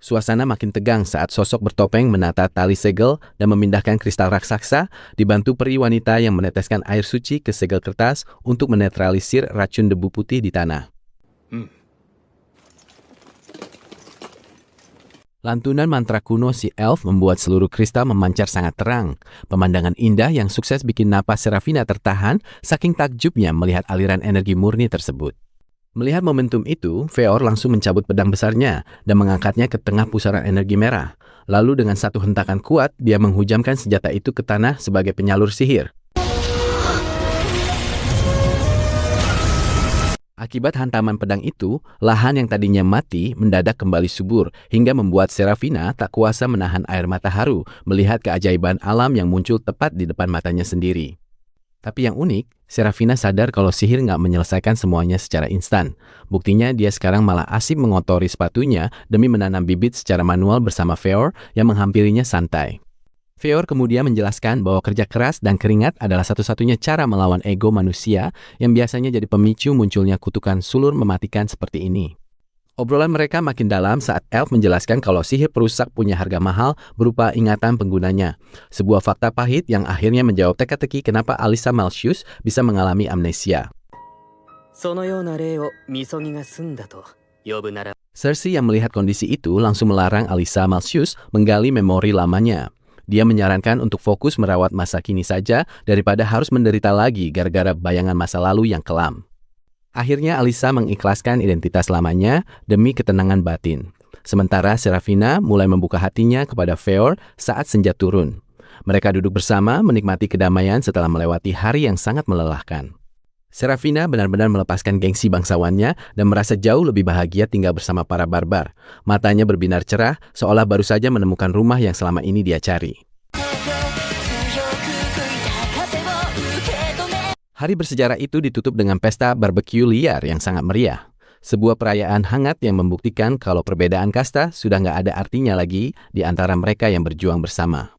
Speaker 1: Suasana makin tegang saat sosok bertopeng menata tali segel dan memindahkan kristal raksasa, dibantu peri wanita yang meneteskan air suci ke segel kertas untuk menetralisir racun debu putih di tanah. Lantunan mantra kuno si elf membuat seluruh kristal memancar sangat terang. Pemandangan indah yang sukses bikin napas Serafina tertahan saking takjubnya melihat aliran energi murni tersebut. Melihat momentum itu, Feor langsung mencabut pedang besarnya dan mengangkatnya ke tengah pusaran energi merah. Lalu dengan satu hentakan kuat, dia menghujamkan senjata itu ke tanah sebagai penyalur sihir. Akibat hantaman pedang itu, lahan yang tadinya mati mendadak kembali subur hingga membuat Serafina tak kuasa menahan air mata haru melihat keajaiban alam yang muncul tepat di depan matanya sendiri. Tapi yang unik, Serafina sadar kalau sihir nggak menyelesaikan semuanya secara instan. Buktinya dia sekarang malah asik mengotori sepatunya demi menanam bibit secara manual bersama Feor yang menghampirinya santai. Feor kemudian menjelaskan bahwa kerja keras dan keringat adalah satu-satunya cara melawan ego manusia yang biasanya jadi pemicu munculnya kutukan sulur mematikan seperti ini. Obrolan mereka makin dalam saat Elf menjelaskan kalau sihir perusak punya harga mahal berupa ingatan penggunanya. Sebuah fakta pahit yang akhirnya menjawab teka-teki kenapa Alyssa Malcius bisa mengalami amnesia. Cersei yang melihat kondisi itu langsung melarang Alyssa Malcius menggali memori lamanya. Dia menyarankan untuk fokus merawat masa kini saja daripada harus menderita lagi gara-gara bayangan masa lalu yang kelam. Akhirnya Alyssa mengikhlaskan identitas lamanya demi ketenangan batin. Sementara Serafina mulai membuka hatinya kepada Feor saat senja turun. Mereka duduk bersama menikmati kedamaian setelah melewati hari yang sangat melelahkan. Serafina benar-benar melepaskan gengsi bangsawannya dan merasa jauh lebih bahagia tinggal bersama para barbar. Matanya berbinar cerah seolah baru saja menemukan rumah yang selama ini dia cari. Hari bersejarah itu ditutup dengan pesta barbeque liar yang sangat meriah. Sebuah perayaan hangat yang membuktikan kalau perbedaan kasta sudah nggak ada artinya lagi di antara mereka yang berjuang bersama.